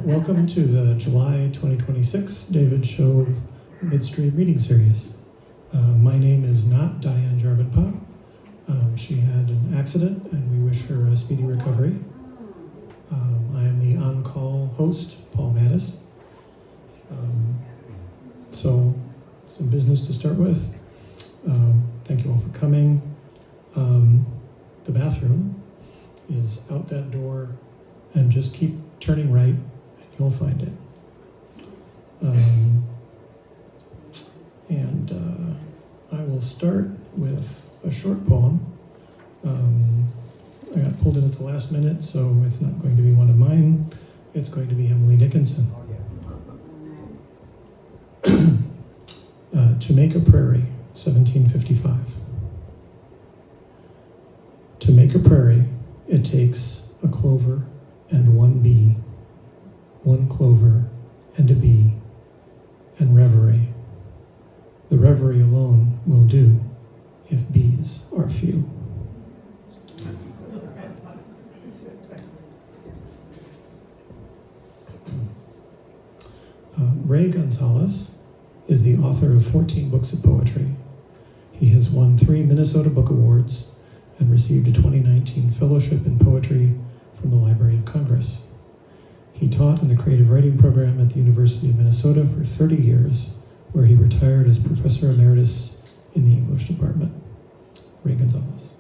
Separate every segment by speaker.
Speaker 1: Welcome to the July 2026 David Shove Midstream Reading Series. My name is not Diane Jarvenpa. She had an accident and we wish her a speedy recovery. I am the on-call host, Paul Mattis. So, some business to start with. Thank you all for coming. The bathroom is out that door, and just keep turning right and you'll find it. I will start with a short poem. I got pulled in at the last minute, so it's not going to be one of mine. It's going to be Emily Dickinson. To Make a Prairie, 1755. To make a prairie, it takes a clover and one bee, one clover and a bee, and reverie. The reverie alone will do if bees are few. Ray Gonzales is the author of 14 books of poetry. He has won 3 Minnesota Book Awards and received a 2019 Fellowship in Poetry from the Library of Congress. He taught in the Creative Writing Program at the University of Minnesota for 30 years, where he retired as Professor Emeritus in the English Department. Ray Gonzales.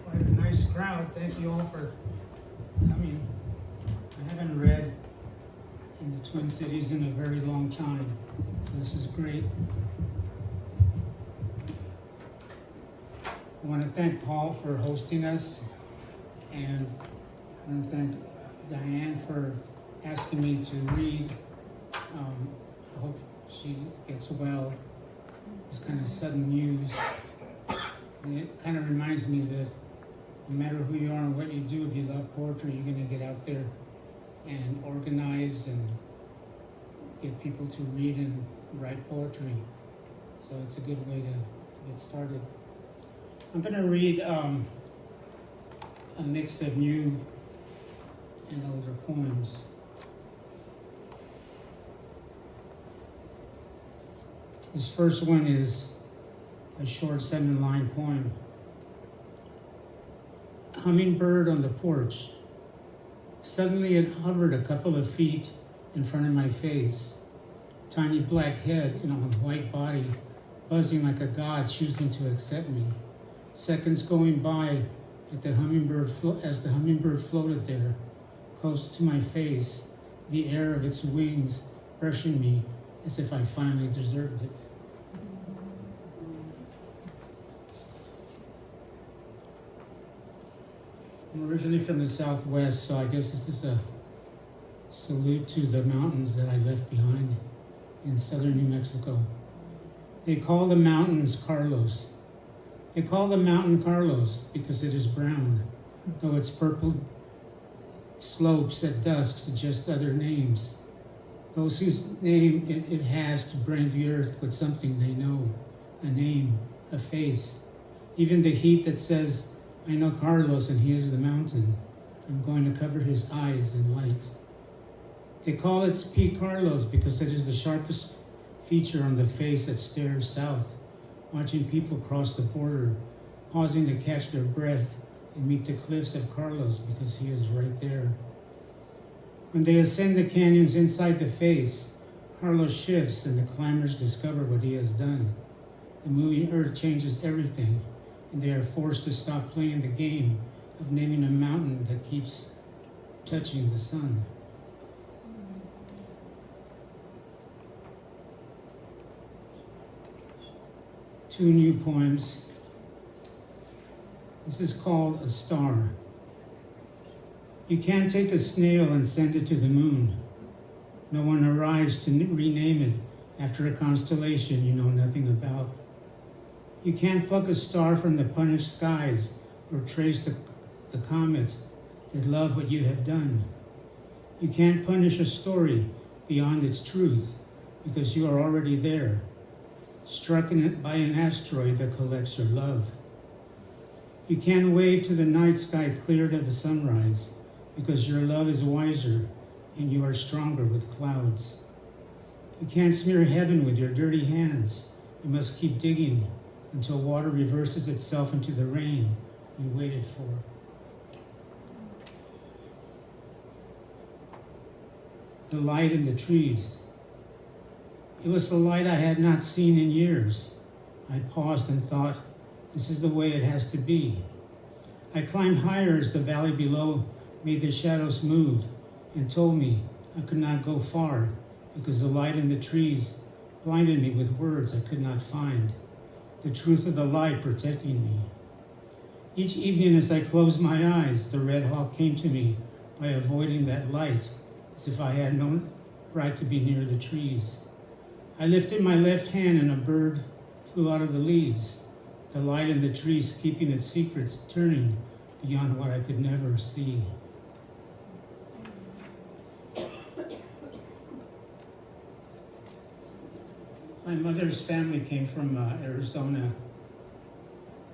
Speaker 2: Quite a nice crowd. Thank you all for coming. I haven't read in the Twin Cities in a very long time, so this is great. I want to thank Paul for hosting us, and I want to thank Diane for asking me to read. I hope she gets well. It's kind of sudden news. And it kind of reminds me that no matter who you are and what you do, if you love poetry, you're going to get out there and organize and get people to read and write poetry. So it's a good way to get started. I'm going to read a mix of new and older poems. This first one is a short 7-line poem. Hummingbird on the porch. Suddenly it hovered a couple of feet in front of my face. Tiny black head in a white body, buzzing like a god choosing to accept me. Seconds going by as the hummingbird floated there, close to my face, the air of its wings brushing me as if I finally deserved it. I'm originally from the Southwest, so I guess this is a salute to the mountains that I left behind in southern New Mexico. They call the mountains Carlos. They call the mountain Carlos because it is brown, though its purple slopes at dusk suggest other names. Those whose name it has to brand the earth with something they know, a name, a face. Even the heat that says, I know Carlos and he is the mountain. I'm going to cover his eyes in light. They call it Peak Carlos because it is the sharpest feature on the face that stares south, watching people cross the border, pausing to catch their breath and meet the cliffs of Carlos because he is right there. When they ascend the canyons inside the face, Carlos shifts and the climbers discover what he has done. The moving earth changes everything, and they are forced to stop playing the game of naming a mountain that keeps touching the sun. Two new poems. This is called A Star. You can't take a snail and send it to the moon. No one arrives to rename it after a constellation you know nothing about. You can't pluck a star from the punished skies or trace the comets that love what you have done. You can't punish a story beyond its truth because you are already there, struck by an asteroid that collects your love. You can't wave to the night sky cleared of the sunrise because your love is wiser and you are stronger with clouds. You can't smear heaven with your dirty hands. You must keep digging until water reverses itself into the rain you waited for. The light in the trees. It was the light I had not seen in years. I paused and thought, this is the way it has to be. I climbed higher as the valley below made the shadows move and told me I could not go far because the light in the trees blinded me with words I could not find, the truth of the light protecting me. Each evening as I closed my eyes, the red hawk came to me by avoiding that light as if I had no right to be near the trees. I lifted my left hand and a bird flew out of the leaves, the light in the trees keeping its secrets turning beyond what I could never see. My mother's family came from Arizona.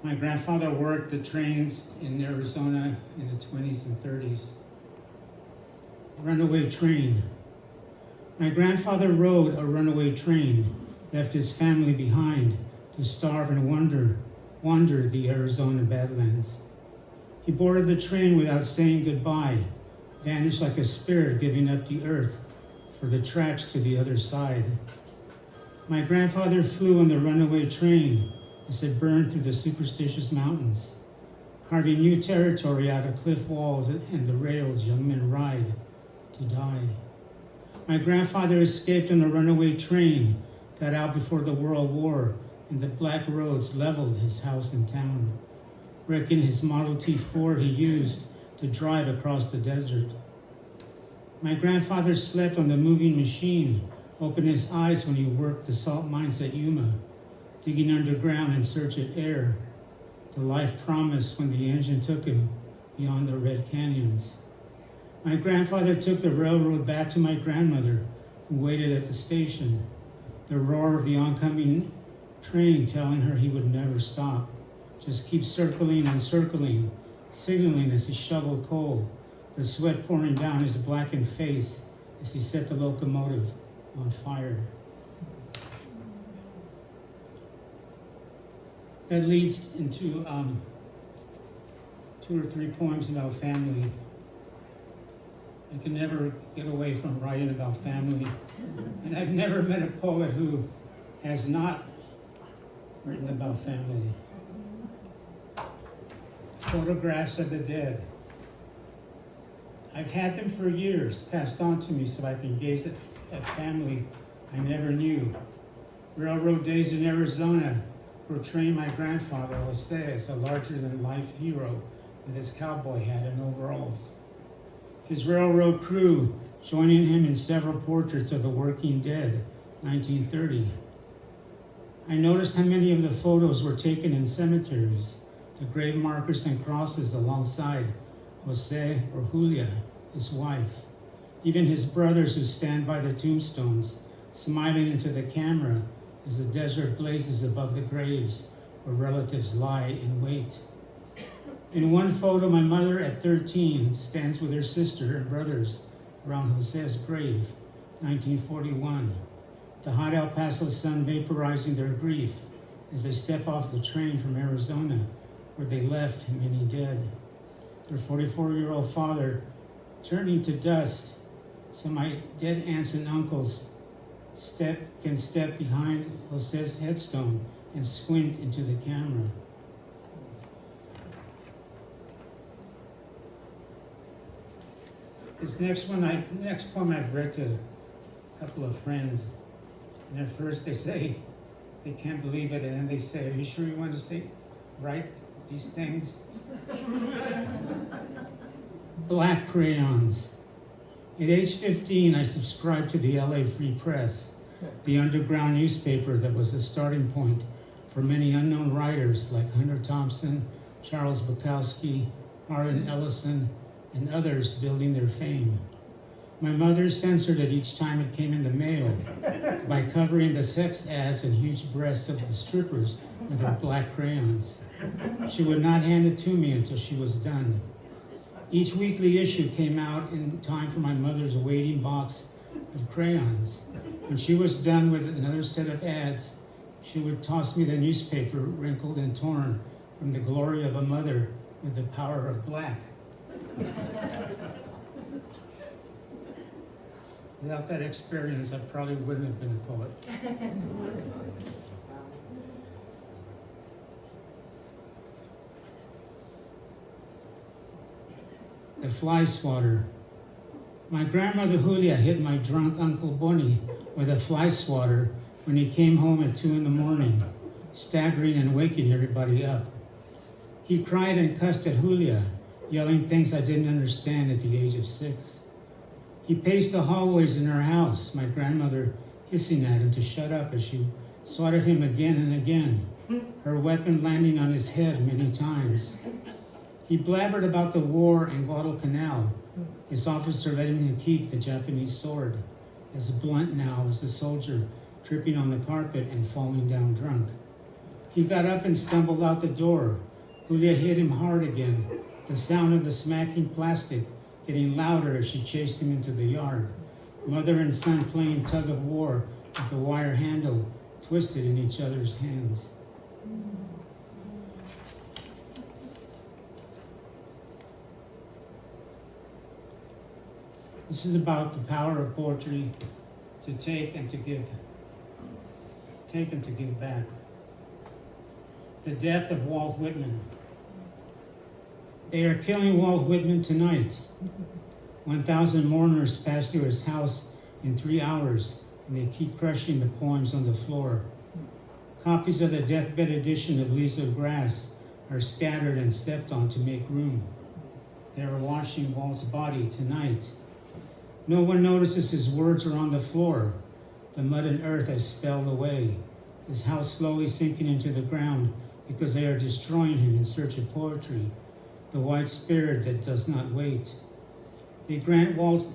Speaker 2: My grandfather worked the trains in Arizona in the 20s and 30s. Runaway train. My grandfather rode a runaway train, left his family behind to starve and wander the Arizona Badlands. He boarded the train without saying goodbye, vanished like a spirit giving up the earth for the tracks to the other side. My grandfather flew on the runaway train as it burned through the superstitious mountains, carving new territory out of cliff walls and the rails young men ride to die. My grandfather escaped on a runaway train, got out before the World War, and the black roads leveled his house in town, wrecking his Model T Ford he used to drive across the desert. My grandfather slept on the moving machine, opened his eyes when he worked the salt mines at Yuma, digging underground in search of air, the life promised when the engine took him beyond the red canyons. My grandfather took the railroad back to my grandmother, who waited at the station, the roar of the oncoming train telling her he would never stop, just keep circling and circling, signaling as he shoveled coal, the sweat pouring down his blackened face as he set the locomotive on fire. That leads into 2 or 3 poems about family. I can never get away from writing about family. And I've never met a poet who has not written about family. Photographs of the dead. I've had them for years, passed on to me so I can gaze at family I never knew. Railroad days in Arizona portraying my grandfather, Jose, as a larger-than-life hero with his cowboy hat and overalls. His railroad crew joining him in several portraits of the working dead, 1930. I noticed how many of the photos were taken in cemeteries, the grave markers and crosses alongside Jose or Julia, his wife. Even his brothers who stand by the tombstones, smiling into the camera as the desert blazes above the graves where relatives lie in wait. In one photo, my mother at 13 stands with her sister and brothers around Jose's grave, 1941. The hot El Paso sun vaporizing their grief as they step off the train from Arizona, where they left many dead. Their 44-year-old father turning to dust, so my dead aunts and uncles can step behind Jose's headstone and squint into the camera. This next poem I've read to a couple of friends, and at first they say they can't believe it, and then they say, "Are you sure you want to write these things?" Black crayons. At age 15, I subscribed to the LA Free Press, the underground newspaper that was a starting point for many unknown writers like Hunter Thompson, Charles Bukowski, Harlan Ellison, and others building their fame. My mother censored it each time it came in the mail by covering the sex ads and huge breasts of the strippers with her black crayons. She would not hand it to me until she was done. Each weekly issue came out in time for my mother's waiting box of crayons. When she was done with another set of ads, she would toss me the newspaper, wrinkled and torn, from the glory of a mother with the power of black. Without that experience, I probably wouldn't have been a poet. The fly swatter. My grandmother Julia hit my drunk Uncle Bonnie with a fly swatter when he came home at 2 a.m, staggering and waking everybody up. He cried and cussed at Julia, yelling things I didn't understand at the age of 6. He paced the hallways in her house, my grandmother hissing at him to shut up as she swatted him again and again, her weapon landing on his head many times. He blabbered about the war in Guadalcanal, his officer letting him keep the Japanese sword, as blunt now as the soldier tripping on the carpet and falling down drunk. He got up and stumbled out the door. Julia hit him hard again, the sound of the smacking plastic getting louder as she chased him into the yard. Mother and son playing tug of war with the wire handle twisted in each other's hands. This is about the power of poetry to take and to give. Take and to give back. The death of Walt Whitman. They are killing Walt Whitman tonight. 1,000 mourners passed through his house in 3 hours, and they keep crushing the poems on the floor. Copies of the deathbed edition of Leaves of Grass are scattered and stepped on to make room. They are washing Walt's body tonight. No one notices his words are on the floor. The mud and earth has spelled away, his house slowly sinking into the ground because they are destroying him in search of poetry, the white spirit that does not wait. They grant Walt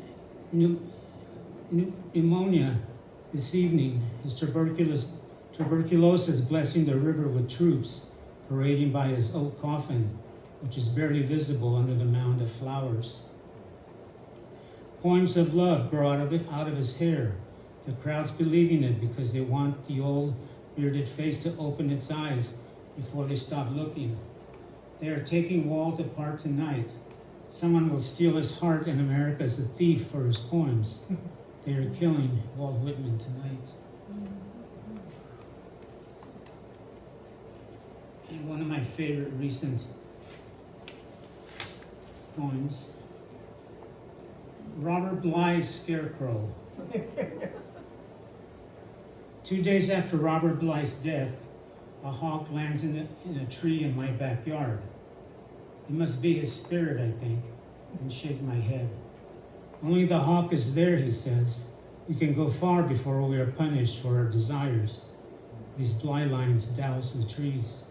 Speaker 2: pneumonia this evening, his tuberculosis blessing the river with troops, parading by his oak coffin, which is barely visible under the mound of flowers. Poems of love grow out of his hair, the crowds believing it because they want the old bearded face to open its eyes before they stop looking. They are taking Walt apart tonight. Someone will steal his heart, and America is a thief for his poems. They are killing Walt Whitman tonight. And one of my favorite recent poems, Robert Bly's Scarecrow. 2 days after Robert Bly's death, a hawk lands in a tree in my backyard. It must be his spirit, I think, and shake my head. Only the hawk is there, he says. We can go far before we are punished for our desires. These Bly lines douse the trees.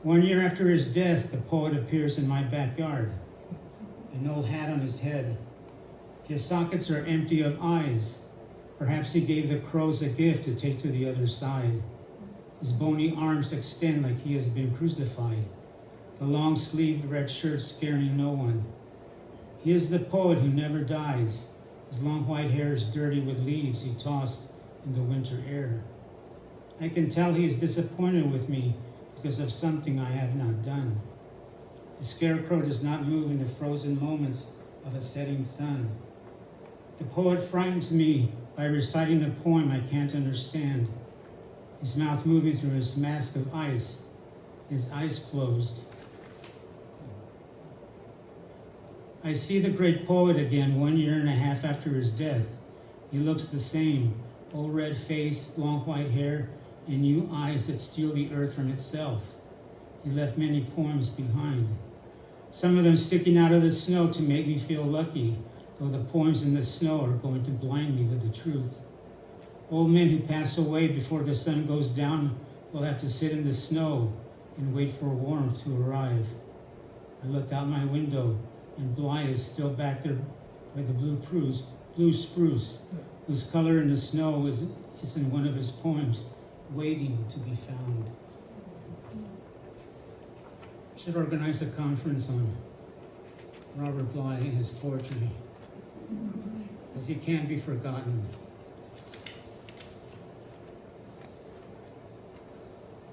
Speaker 2: 1 year after his death, the poet appears in my backyard, an old hat on his head. His sockets are empty of eyes. Perhaps he gave the crows a gift to take to the other side. His bony arms extend like he has been crucified, the long-sleeved red shirt scaring no one. He is the poet who never dies. His long white hair is dirty with leaves he tossed in the winter air. I can tell he is disappointed with me because of something I have not done. The scarecrow does not move in the frozen moments of a setting sun. The poet frightens me by reciting a poem I can't understand, his mouth moving through his mask of ice, his eyes closed. I see the great poet again 1.5 years after his death. He looks the same, old red face, long white hair, and new eyes that steal the earth from itself. He left many poems behind, some of them sticking out of the snow to make me feel lucky, though the poems in the snow are going to blind me with the truth. Old men who pass away before the sun goes down will have to sit in the snow and wait for warmth to arrive. I look out my window, and Bly is still back there by the blue spruce, whose color in the snow is in one of his poems, Waiting to be Found. Should organize a conference on Robert Bly and his poetry, because he can't be forgotten.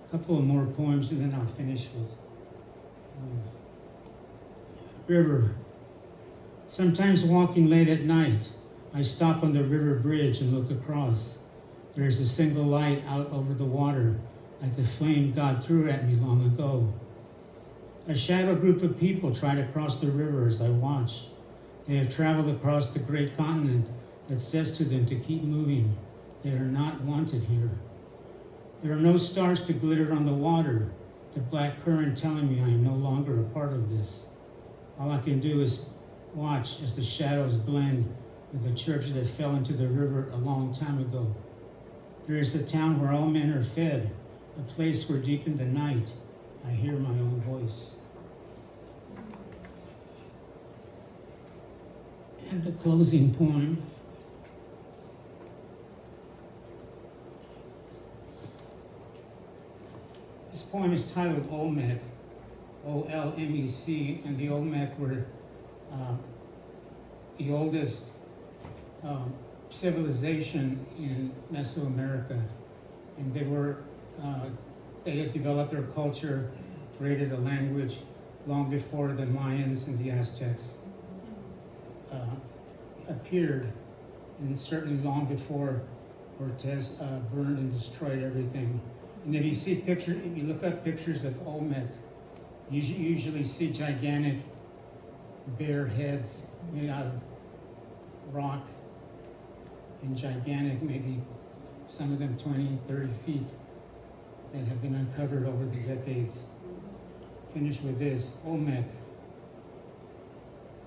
Speaker 2: A couple of more poems and then I'll finish with River. Sometimes walking late at night, I stop on the river bridge and look across. There is a single light out over the water, like the flame God threw at me long ago. A shadow group of people try to cross the river as I watch. They have traveled across the great continent that says to them to keep moving. They are not wanted here. There are no stars to glitter on the water, the black current telling me I am no longer a part of this. All I can do is watch as the shadows blend with the church that fell into the river a long time ago. There is a town where all men are fed, a place where deep in the night I hear my own voice. And the closing poem. This poem is titled Olmec, O-L-M-E-C, and the Olmec were the oldest civilization in Mesoamerica, and they had developed their culture, created a language long before the Mayans and the Aztecs appeared, and certainly long before Cortez burned and destroyed everything. And if you look up pictures of Olmec, you usually see gigantic bare heads made out of rock, and gigantic, maybe some of them 20, 30 feet, that have been uncovered over the decades. Finish with this, Olmec.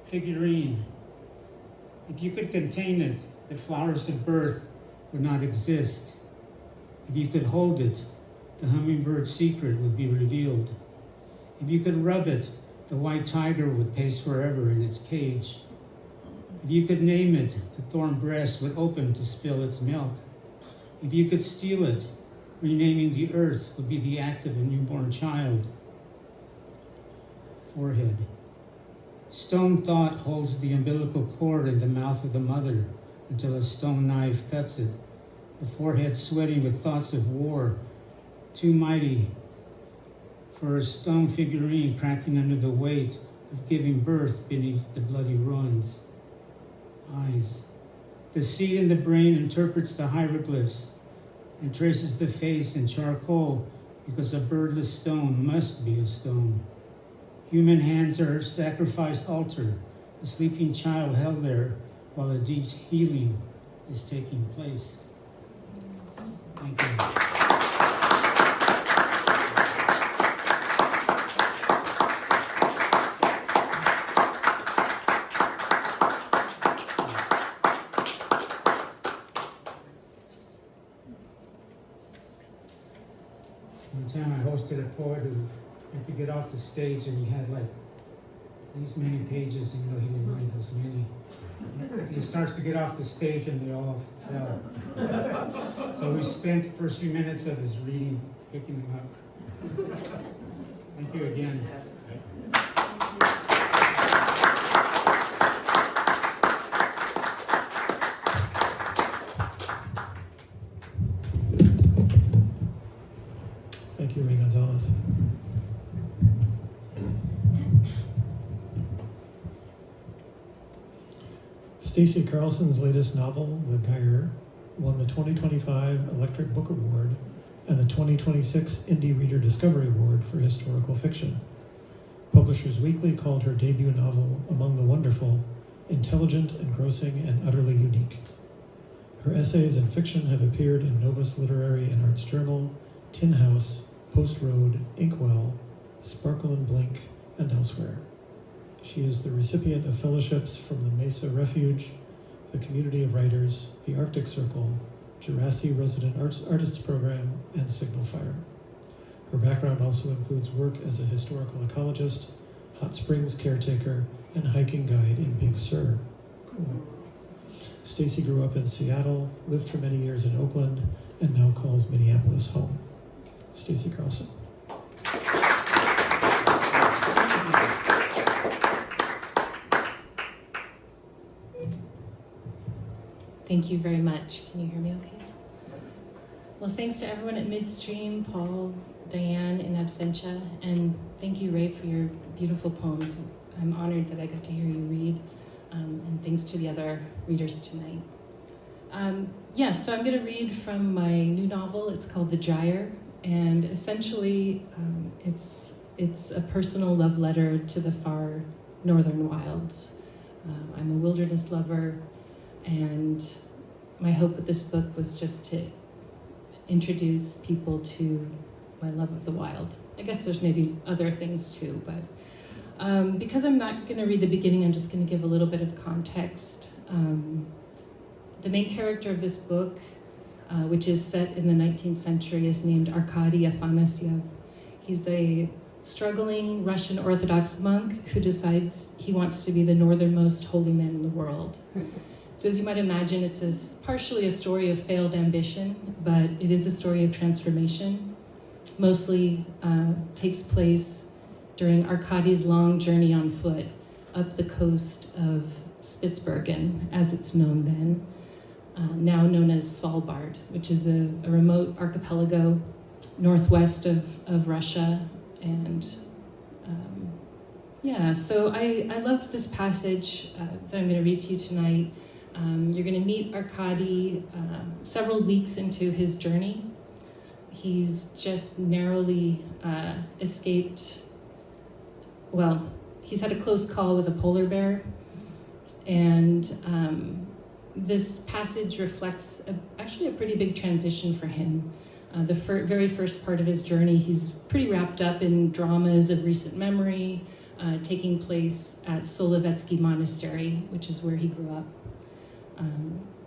Speaker 2: Figurine. If you could contain it, the flowers of birth would not exist. If you could hold it, the hummingbird's secret would be revealed. If you could rub it, the white tiger would pace forever in its cage. If you could name it, the thorn breast would open to spill its milk. If you could steal it, renaming the earth would be the act of a newborn child. Forehead. Stone thought holds the umbilical cord in the mouth of the mother until a stone knife cuts it. The forehead sweating with thoughts of war, too mighty for a stone figurine cracking under the weight of giving birth beneath the bloody ruins. Eyes. The seed in the brain interprets the hieroglyphs and traces the face in charcoal because a birdless stone must be a stone. Human hands are a sacrificed altar, a sleeping child held there while a deep healing is taking place. Thank you. One time I hosted a poet who had to get off the stage and he had like these many pages, and he didn't write this many. He starts to get off the stage and they all fell. So we spent the first few minutes of his reading picking them up. Thank you again.
Speaker 1: Thank you, Ray Gonzales. Stacy Carlson's latest novel, The Gyre, won the 2025 Electric Book Award and the 2026 Indie Reader Discovery Award for historical fiction. Publishers Weekly called her debut novel among the wonderful, intelligent, engrossing, and utterly unique. Her essays and fiction have appeared in Novus Literary and Arts Journal, Tin House, Post Road, Inkwell, Sparkle and Blink, and elsewhere. She is the recipient of fellowships from the Mesa Refuge, the Community of Writers, the Arctic Circle, Jurassic Resident Artists Program, and Signal Fire. Her background also includes work as a historical ecologist, hot springs caretaker, and hiking guide in Big Sur, Stacy grew up in Seattle, lived for many years in Oakland, and now calls Minneapolis home. Stacy Carlson.
Speaker 3: Thank you very much. Can you hear me okay? Well, thanks to everyone at Midstream, Paul, Diane in absentia, and thank you, Ray, for your beautiful poems. I'm honored that I got to hear you read, and thanks to the other readers tonight. So I'm going to read from my new novel. It's called The Gyre, and essentially it's a personal love letter to the far northern wilds. I'm a wilderness lover, and my hope with this book was just to introduce people to my love of the wild. I guess there's maybe other things too, but because I'm not going to read the beginning, I'm just going to give a little bit of context. The main character of this book, which is set in the 19th century, is named Arkady Afanasyev. He's a struggling Russian Orthodox monk who decides he wants to be the northernmost holy man in the world. So as you might imagine, it's partially a story of failed ambition, but it is a story of transformation. Mostly takes place during Arkady's long journey on foot up the coast of Spitsbergen, as it's known then, now known as Svalbard, which is a remote archipelago northwest of Russia. And so I love this passage that I'm going to read to you tonight. You're going to meet Arkady several weeks into his journey. He's just narrowly escaped, he's had a close call with a polar bear, and this passage reflects actually a pretty big transition for him. The very first part of his journey, he's pretty wrapped up in dramas of recent memory, taking place at Solovetsky Monastery, which is where he grew up.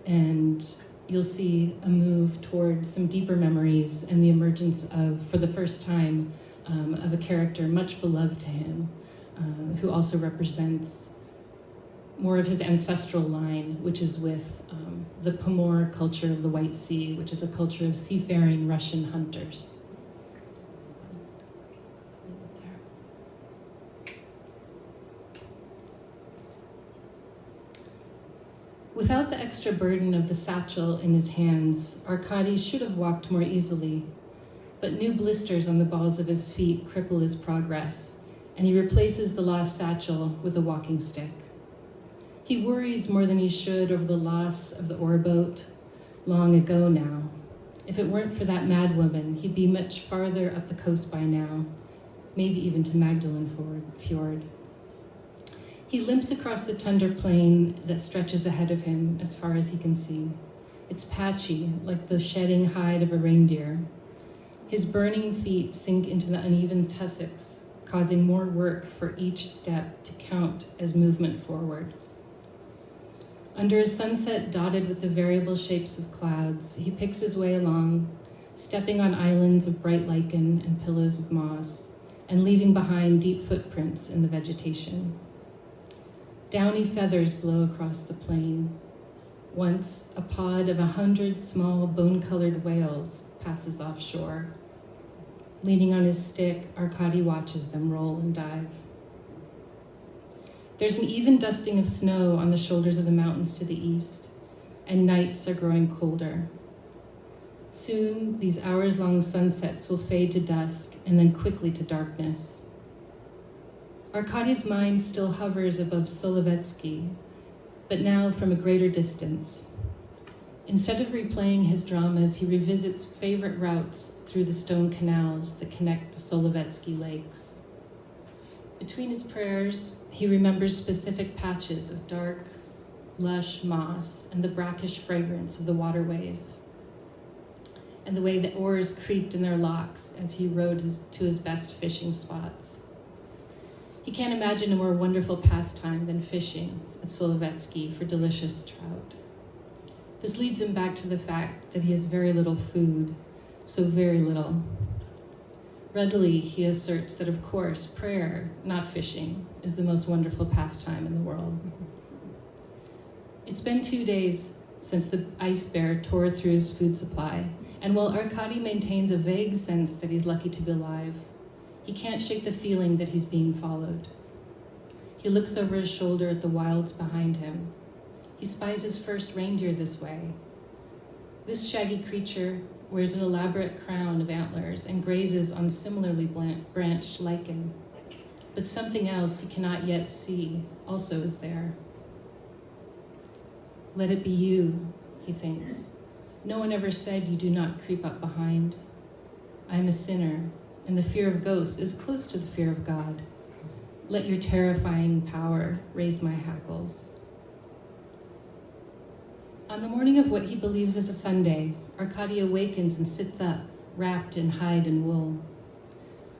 Speaker 3: And you'll see a move toward some deeper memories and the emergence of, for the first time, of a character much beloved to him, who also represents more of his ancestral line, which is with the Pomor culture of the White Sea, which is a culture of seafaring Russian hunters. Without the extra burden of the satchel in his hands, Arkady should have walked more easily, but new blisters on the balls of his feet cripple his progress, and he replaces the lost satchel with a walking stick. He worries more than he should over the loss of the oarboat, long ago now. If it weren't for that mad woman, he'd be much farther up the coast by now, maybe even to Magdalen Fjord. He limps across the tundra plain that stretches ahead of him as far as he can see. It's patchy, like the shedding hide of a reindeer. His burning feet sink into the uneven tussocks, causing more work for each step to count as movement forward. Under a sunset dotted with the variable shapes of clouds, he picks his way along, stepping on islands of bright lichen and pillows of moss, and leaving behind deep footprints in the vegetation. Downy feathers blow across the plain. Once, a pod of 100 small bone-colored whales passes offshore. Leaning on his stick, Arkady watches them roll and dive. There's an even dusting of snow on the shoulders of the mountains to the east, and nights are growing colder. Soon, these hours-long sunsets will fade to dusk and then quickly to darkness. Arkady's mind still hovers above Solovetsky, but now from a greater distance. Instead of replaying his dramas, he revisits favorite routes through the stone canals that connect the Solovetsky lakes. Between his prayers, he remembers specific patches of dark, lush moss and the brackish fragrance of the waterways, and the way the oars creaked in their locks as he rowed to his best fishing spots. He can't imagine a more wonderful pastime than fishing at Solovetsky for delicious trout. This leads him back to the fact that he has very little food, so very little. Readily, he asserts that, of course, prayer, not fishing, is the most wonderful pastime in the world. It's been 2 days since the ice bear tore through his food supply, and while Arkady maintains a vague sense that he's lucky to be alive, he can't shake the feeling that he's being followed. He looks over his shoulder at the wilds behind him. He spies his first reindeer this way. This shaggy creature wears an elaborate crown of antlers and grazes on similarly branched lichen. But something else he cannot yet see also is there. Let it be you, he thinks. No one ever said you do not creep up behind. I am a sinner, and the fear of ghosts is close to the fear of God. Let your terrifying power raise my hackles. On the morning of what he believes is a Sunday, Arkady awakens and sits up, wrapped in hide and wool.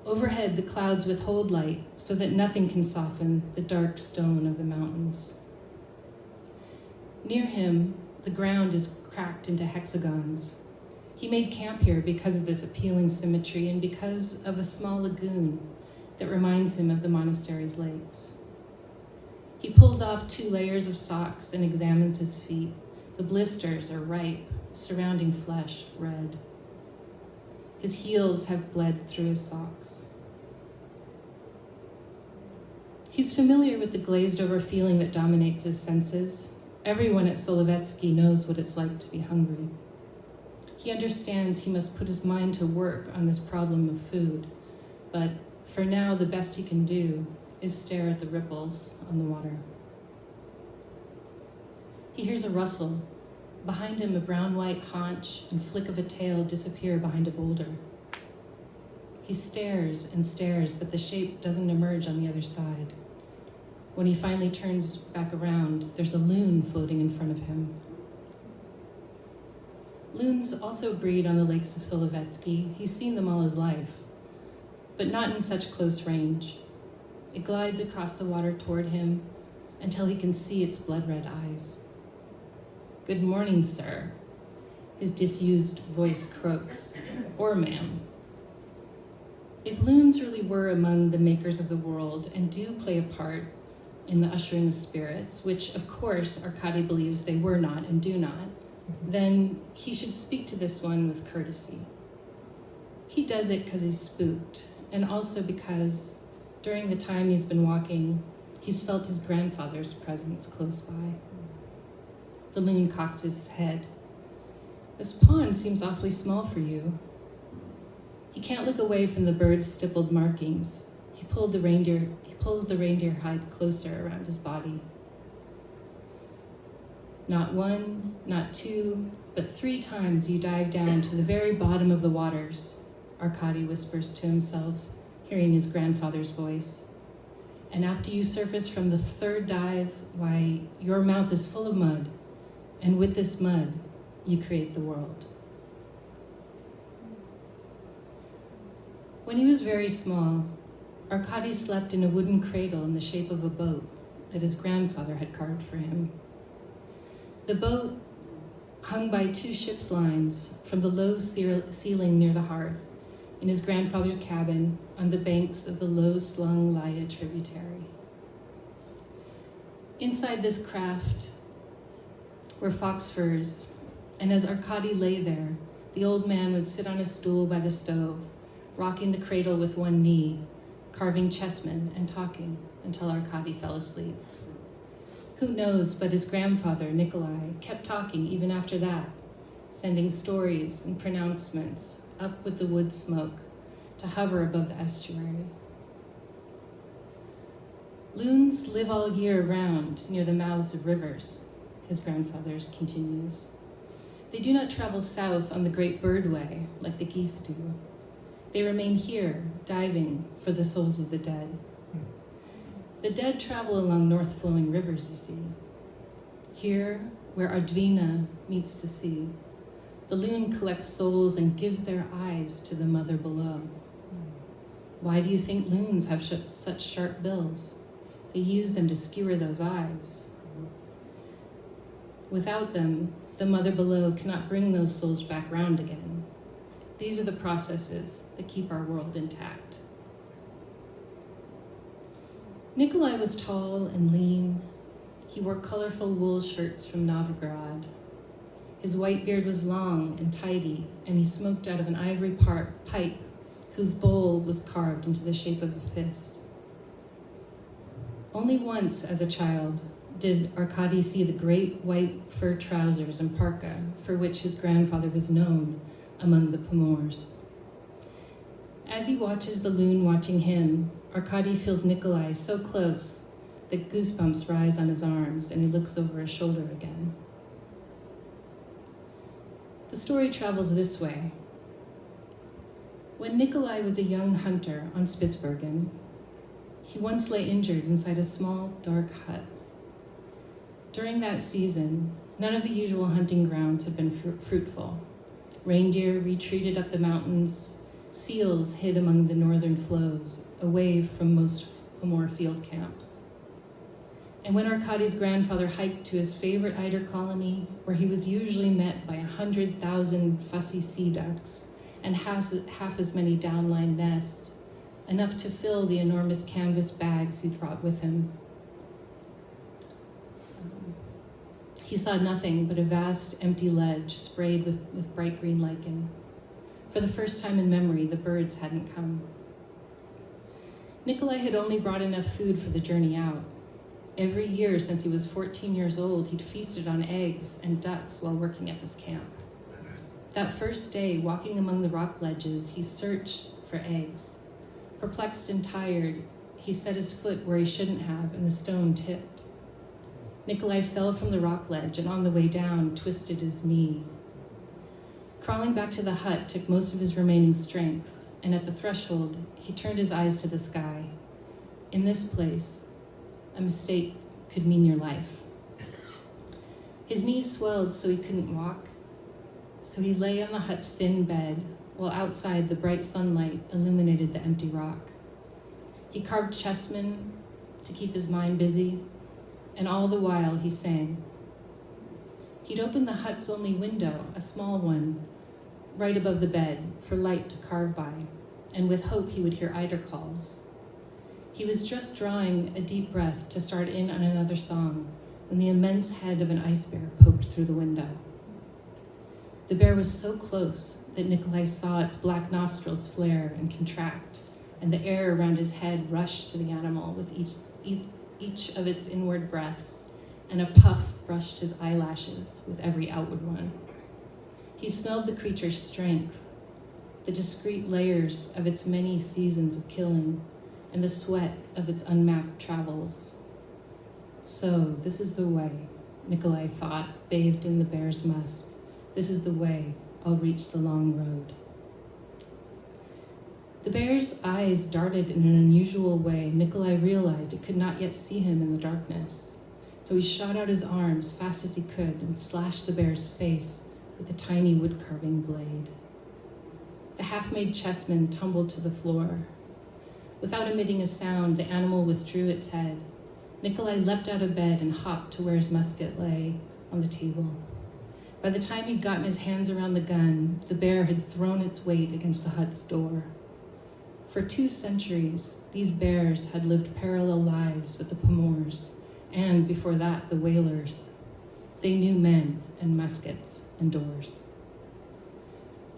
Speaker 3: Overhead, the clouds withhold light so that nothing can soften the dark stone of the mountains. Near him, the ground is cracked into hexagons. He made camp here because of this appealing symmetry and because of a small lagoon that reminds him of the monastery's lakes. He pulls off 2 layers of socks and examines his feet. The blisters are ripe, surrounding flesh red. His heels have bled through his socks. He's familiar with the glazed-over feeling that dominates his senses. Everyone at Solovetsky knows what it's like to be hungry. He understands he must put his mind to work on this problem of food, but for now, the best he can do is stare at the ripples on the water. He hears a rustle. Behind him, a brown-white haunch and flick of a tail disappear behind a boulder. He stares and stares, but the shape doesn't emerge on the other side. When he finally turns back around, there's a loon floating in front of him. Loons also breed on the lakes of Solovetsky. He's seen them all his life, but not in such close range. It glides across the water toward him until he can see its blood-red eyes. Good morning, sir. His disused voice croaks. Or ma'am. If loons really were among the makers of the world and do play a part in the ushering of spirits, which of course Arkady believes they were not and do not, then he should speak to this one with courtesy. He does it because he's spooked, and also because during the time he's been walking, he's felt his grandfather's presence close by. The loon cocks his head. This pond seems awfully small for you. He can't look away from the bird's stippled markings. He pulls the reindeer hide closer around his body. Not 1, not 2, but 3 times you dive down to the very bottom of the waters, Arkady whispers to himself, hearing his grandfather's voice. And after you surface from the 3rd dive, why, your mouth is full of mud, and with this mud, you create the world. When he was very small, Arkady slept in a wooden cradle in the shape of a boat that his grandfather had carved for him. The boat hung by 2 ship's lines from the low ceiling near the hearth in his grandfather's cabin on the banks of the low-slung Laya tributary. Inside this craft were fox furs, and as Arkady lay there, the old man would sit on a stool by the stove, rocking the cradle with one knee, carving chessmen and talking until Arkady fell asleep. Who knows, but his grandfather, Nikolai, kept talking even after that, sending stories and pronouncements up with the wood smoke to hover above the estuary. Loons live all year round near the mouths of rivers, his grandfather continues. They do not travel south on the great birdway like the geese do. They remain here, diving for the souls of the dead. The dead travel along north-flowing rivers, you see. Here, where Ardvina meets the sea, the loon collects souls and gives their eyes to the mother below. Why do you think loons have such sharp bills? They use them to skewer those eyes. Without them, the mother below cannot bring those souls back round again. These are the processes that keep our world intact. Nikolai was tall and lean. He wore colorful wool shirts from Novgorod. His white beard was long and tidy, and he smoked out of an ivory pipe whose bowl was carved into the shape of a fist. Only once as a child did Arkady see the great white fur trousers and parka for which his grandfather was known among the Pomors. As he watches the loon watching him, Arkady feels Nikolai so close that goosebumps rise on his arms, and he looks over his shoulder again. The story travels this way. When Nikolai was a young hunter on Spitsbergen, he once lay injured inside a small, dark hut. During that season, none of the usual hunting grounds had been fruitful. Reindeer retreated up the mountains, seals hid among the northern flows, away from most Pomor field camps. And when Arkady's grandfather hiked to his favorite eider colony, where he was usually met by 100,000 fussy sea ducks and half as many downline nests, enough to fill the enormous canvas bags he brought with him, he saw nothing but a vast empty ledge sprayed with bright green lichen. For the first time in memory, the birds hadn't come. Nikolai had only brought enough food for the journey out. Every year since he was 14 years old, he'd feasted on eggs and ducks while working at this camp. That first day, walking among the rock ledges, he searched for eggs. Perplexed and tired, he set his foot where he shouldn't have, and the stone tipped. Nikolai fell from the rock ledge, and on the way down, twisted his knee. Crawling back to the hut took most of his remaining strength, and at the threshold, he turned his eyes to the sky. In this place, a mistake could mean your life. His knees swelled so he couldn't walk, so he lay on the hut's thin bed, while outside the bright sunlight illuminated the empty rock. He carved chessmen to keep his mind busy, and all the while he sang. He'd opened the hut's only window, a small one, right above the bed, for light to carve by, and with hope he would hear eider calls. He was just drawing a deep breath to start in on another song when the immense head of an ice bear poked through the window. The bear was so close that Nikolai saw its black nostrils flare and contract, and the air around his head rushed to the animal with each of its inward breaths, and a puff brushed his eyelashes with every outward one. He smelled the creature's strength, the discrete layers of its many seasons of killing, and the sweat of its unmapped travels. So, this is the way, Nikolai thought, bathed in the bear's musk. This is the way I'll reach the long road. The bear's eyes darted in an unusual way. Nikolai realized it could not yet see him in the darkness. So he shot out his arms fast as he could and slashed the bear's face with a tiny wood-carving blade. The half-made chessman tumbled to the floor. Without emitting a sound, the animal withdrew its head. Nikolai leapt out of bed and hopped to where his musket lay on the table. By the time he'd gotten his hands around the gun, the bear had thrown its weight against the hut's door. For 2 centuries, these bears had lived parallel lives with the Pomors, and before that, the whalers. They knew men and muskets and doors.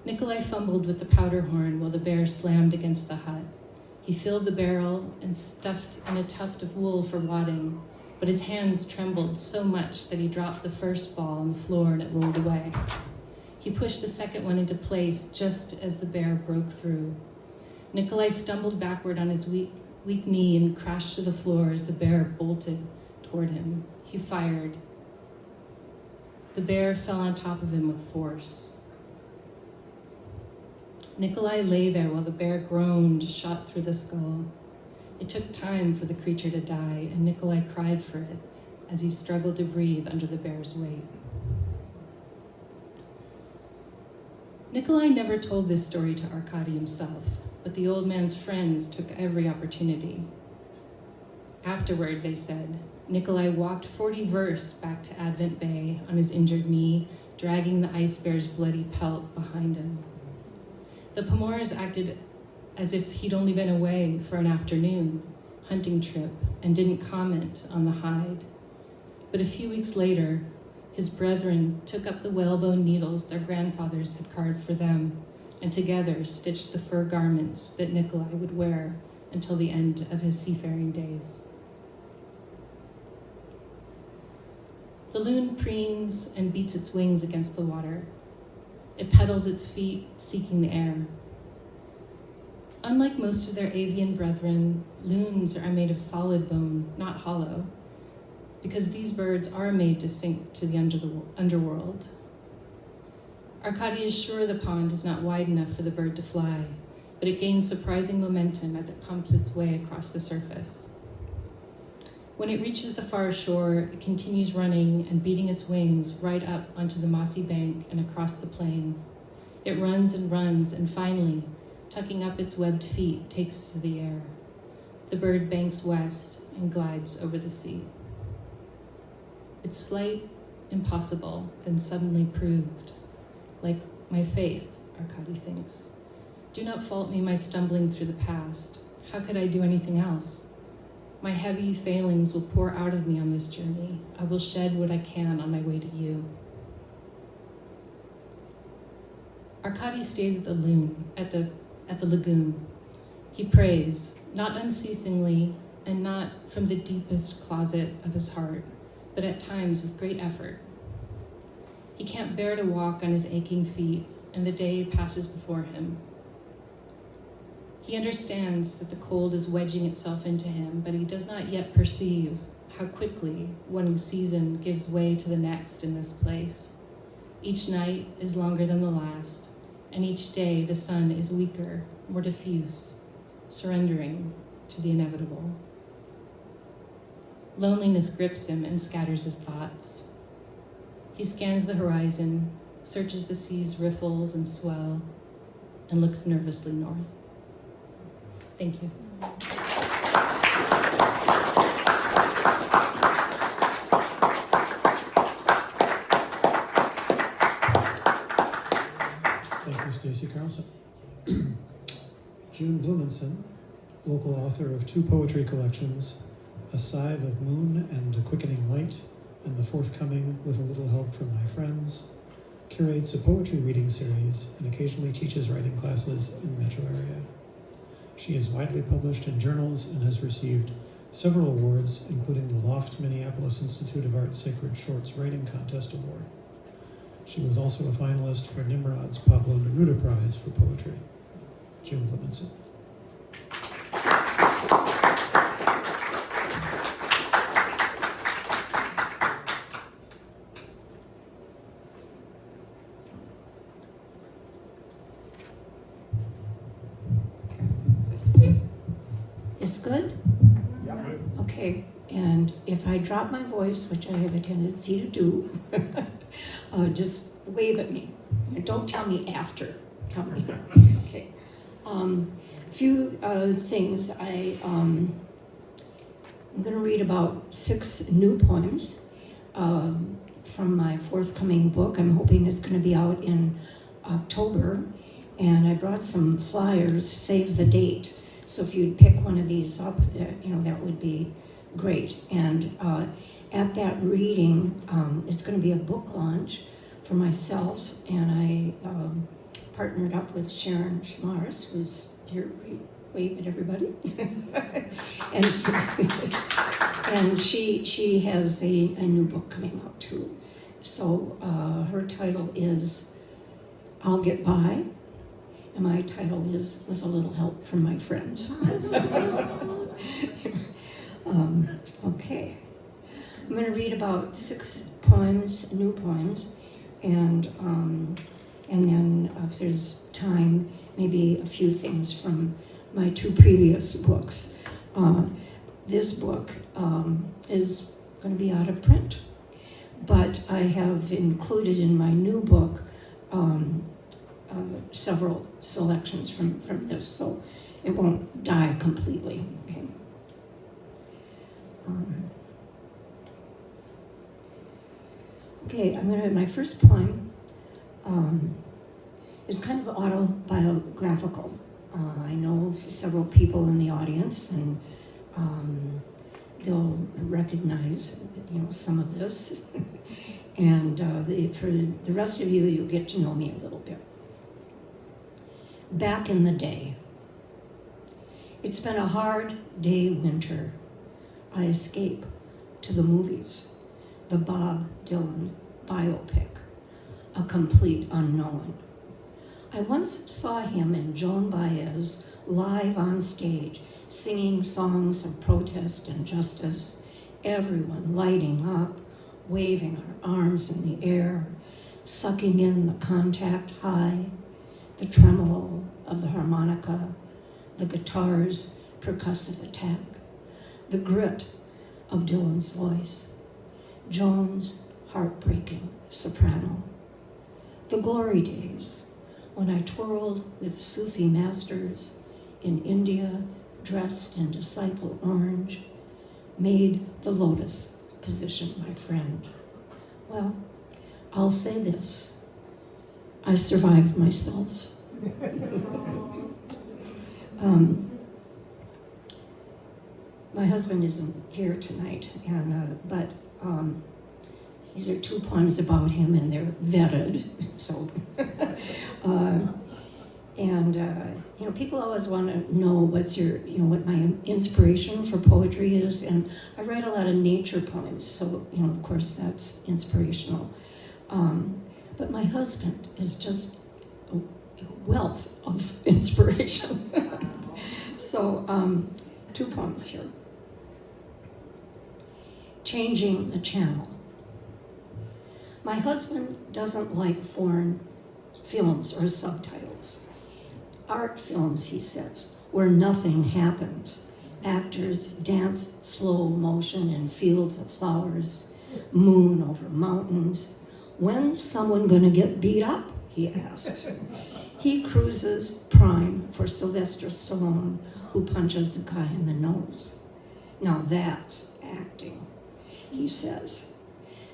Speaker 3: Nikolai fumbled with the powder horn while the bear slammed against the hut. He filled the barrel and stuffed in a tuft of wool for wadding, but his hands trembled so much that he dropped the first ball on the floor and it rolled away. He pushed the second one into place just as the bear broke through. Nikolai stumbled backward on his weak knee and crashed to the floor as the bear bolted toward him. He fired. The bear fell on top of him with force. Nikolai lay there while the bear groaned, shot through the skull. It took time for the creature to die, and Nikolai cried for it as he struggled to breathe under the bear's weight. Nikolai never told this story to Arkady himself, but the old man's friends took every opportunity. Afterward, they said, Nikolai walked 40 versts back to Advent Bay on his injured knee, dragging the ice bear's bloody pelt behind him. The Pomors acted as if he'd only been away for an afternoon hunting trip and didn't comment on the hide. But a few weeks later, his brethren took up the whalebone needles their grandfathers had carved for them, and together stitched the fur garments that Nikolai would wear until the end of his seafaring days. The loon preens and beats its wings against the water. It pedals its feet, seeking the air. Unlike most of their avian brethren, loons are made of solid bone, not hollow, because these birds are made to sink to the underworld. Arkady is sure the pond is not wide enough for the bird to fly, but it gains surprising momentum as it pumps its way across the surface. When it reaches the far shore, it continues running and beating its wings right up onto the mossy bank and across the plain. It runs, and finally, tucking up its webbed feet, takes to the air. The bird banks west and glides over the sea. Its flight, impossible, then suddenly proved. Like my faith, Arkady thinks. Do not fault me my stumbling through the past. How could I do anything else? My heavy failings will pour out of me on this journey. I will shed what I can on my way to you. Arkady stays at the lagoon. He prays, not unceasingly and not from the deepest closet of his heart, but at times with great effort. He can't bear to walk on his aching feet, and the day passes before him. He understands that the cold is wedging itself into him, but he does not yet perceive how quickly one season gives way to the next in this place. Each night is longer than the last, and each day the sun is weaker, more diffuse, surrendering to the inevitable. Loneliness grips him and scatters his thoughts. He scans the horizon, searches the sea's riffles and swell, and looks nervously north. Thank you.
Speaker 1: Thank you, Stacy Carlson. June Blumenson, local author of 2 poetry collections, A Scythe of Moon and A Quickening Light, and the forthcoming With a Little Help from My Friends, curates a poetry reading series and occasionally teaches writing classes in the metro area. She is widely published in journals and has received several awards, including the Loft Minneapolis Institute of Art Sacred Shorts Writing Contest Award. She was also a finalist for Nimrod's Pablo Neruda Prize for Poetry. June Blumenson.
Speaker 4: It's good? Yeah. Okay, and if I drop my voice, which I have a tendency to do, just wave at me. And don't tell me after. Tell me. Okay. Few things. I'm going to read about 6 new poems from my forthcoming book. I'm hoping it's going to be out in October. And I brought some flyers, save the date. So if you'd pick one of these up, that would be great. And at that reading, it's going to be a book launch for myself, and I partnered up with Sharon Schmars, who's here. Wave at everybody. and she has a new book coming out too. So her title is I'll Get By. And my title is With a Little Help from My Friends. Okay. I'm going to read about 6 poems, new poems, and then if there's time, maybe a few things from my 2 previous books. This book is going to be out of print, but I have included in my new book several selections from this, so it won't die completely. Okay. Okay, I'm going to. My first poem is kind of autobiographical. I know several people in the audience, and they'll recognize, some of this. And for the rest of you, you'll get to know me a little bit. Back in the day, it's been a hard day winter. I escape to the movies, the Bob Dylan biopic, A Complete Unknown. I once saw him and Joan Baez live on stage, singing songs of protest and justice, everyone lighting up, waving our arms in the air, sucking in the contact high, the tremolo of the harmonica, the guitar's percussive attack, the grit of Dylan's voice, Joan's heartbreaking soprano, the glory days when I twirled with Sufi masters in India, dressed in disciple orange, made the lotus position my friend. Well, I'll say this, I survived myself. My husband isn't here tonight, but these are two poems about him, and they're vetted. So, people always want to know what my inspiration for poetry is, and I write a lot of nature poems. So, of course, that's inspirational. But my husband is just a wealth of inspiration. So, two poems here. Changing the channel. My husband doesn't like foreign films or subtitles. Art films, he says, where nothing happens. Actors dance slow motion in fields of flowers, moon over mountains. When's someone gonna get beat up, he asks. He cruises prime for Sylvester Stallone, who punches a guy in the nose. Now that's acting, he says.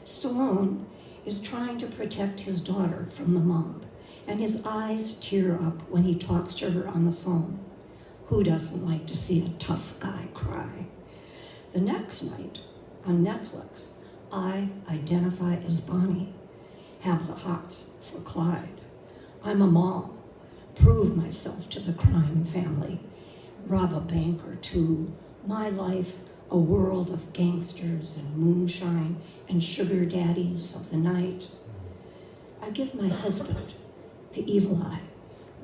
Speaker 4: Stallone is trying to protect his daughter from the mob, and his eyes tear up when he talks to her on the phone. Who doesn't like to see a tough guy cry? The next night, on Netflix, I identify as Bonnie, have the hots for Clyde. I'm a mall, prove myself to the crime family, rob a bank or two, my life a world of gangsters and moonshine and sugar daddies of the night. I give my husband the evil eye,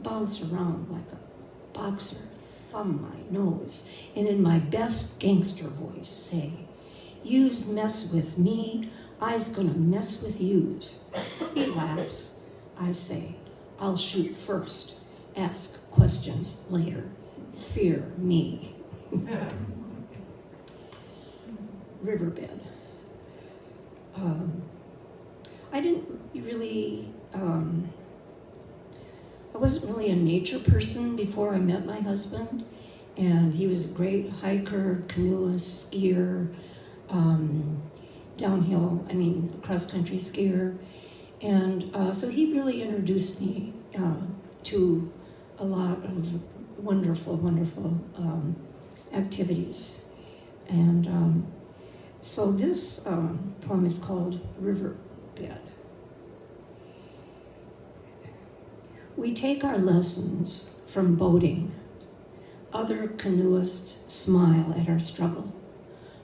Speaker 4: bounce around like a boxer, thumb my nose, and in my best gangster voice say, "Yous mess with me, I's gonna mess with yous." He laughs. I say, "I'll shoot first, ask questions later. Fear me." Riverbed. I wasn't really a nature person before I met my husband, and he was a great hiker, canoeist, skier, cross-country skier, and so he really introduced me to a lot of wonderful activities. And so this poem is called Riverbed. We take our lessons from boating. Other canoeists smile at our struggle.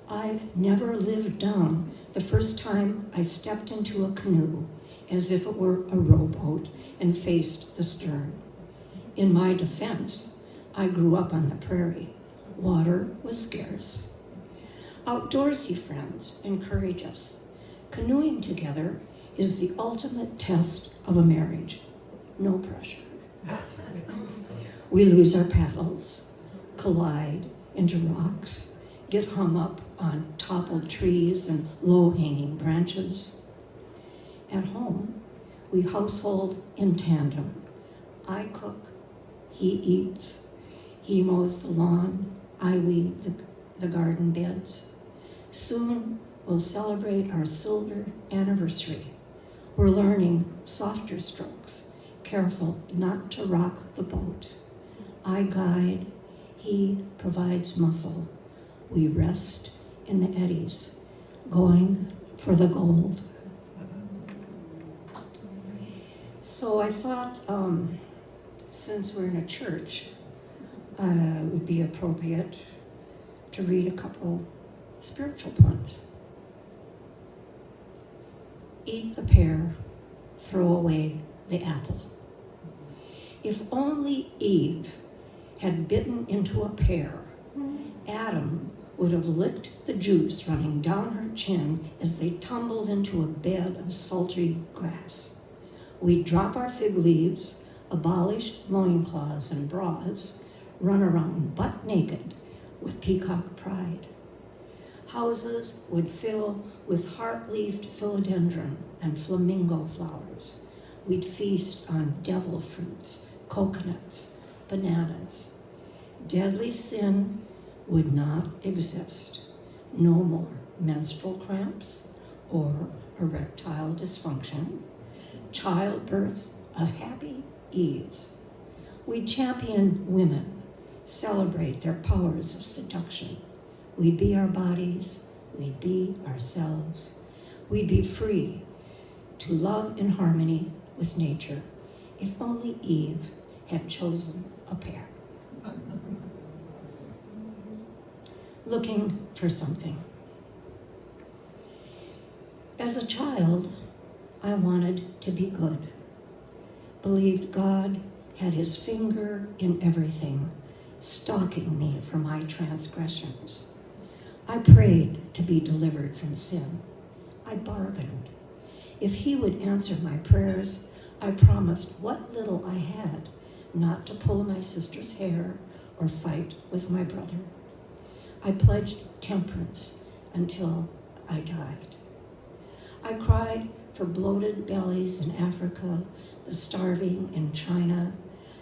Speaker 4: I've never lived down the first time I stepped into a canoe as if it were a rowboat and faced the stern. In my defense, I grew up on the prairie. Water was scarce. Outdoorsy friends encourage us. Canoeing together is the ultimate test of a marriage. No pressure. We lose our paddles, collide into rocks, get hung up on toppled trees and low-hanging branches. At home, we household in tandem. I cook, he eats, he mows the lawn, I weed the garden beds. Soon we'll celebrate our silver anniversary. We're learning softer strokes, careful not to rock the boat. I guide, he provides muscle. We rest in the eddies, going for the gold. So I thought, since we're in a church, it would be appropriate to read a couple spiritual poems. Eat the pear, throw away the apple. If only Eve had bitten into a pear, Adam would have licked the juice running down her chin as they tumbled into a bed of sultry grass. We'd drop our fig leaves, abolish loincloths and bras, run around butt naked with peacock pride. Houses would fill with heart-leafed philodendron and flamingo flowers. We'd feast on devil fruits, coconuts, bananas. Deadly sin would not exist. No more menstrual cramps or erectile dysfunction. Childbirth, a happy ease. We'd champion women, celebrate their powers of seduction. We'd be our bodies, we'd be ourselves. We'd be free to love in harmony with nature, if only Eve had chosen a pear. Looking for something. As a child, I wanted to be good, believed God had his finger in everything, stalking me for my transgressions. I prayed to be delivered from sin. I bargained. If he would answer my prayers, I promised what little I had not to pull my sister's hair or fight with my brother. I pledged temperance until I died. I cried for bloated bellies in Africa, the starving in China,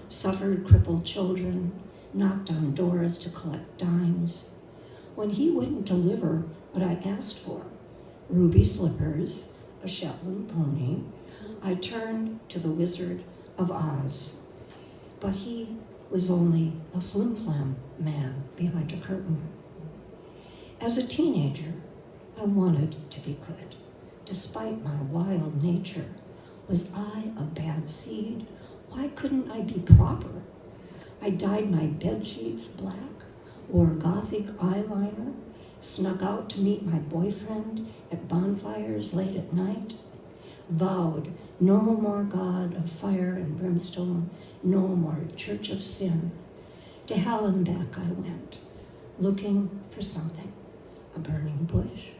Speaker 4: suffered crippled children, knocked on doors to collect dimes. When he wouldn't deliver what I asked for, ruby slippers, a Shetland pony, I turned to the Wizard of Oz. But he was only a flim-flam man behind a curtain. As a teenager, I wanted to be good, despite my wild nature. Was I a bad seed? Why couldn't I be proper? I dyed my bed sheets black, wore Gothic eyeliner, snuck out to meet my boyfriend at bonfires late at night, vowed no more God of fire and brimstone, no more church of sin. To hell and back I went, looking for something, a burning bush,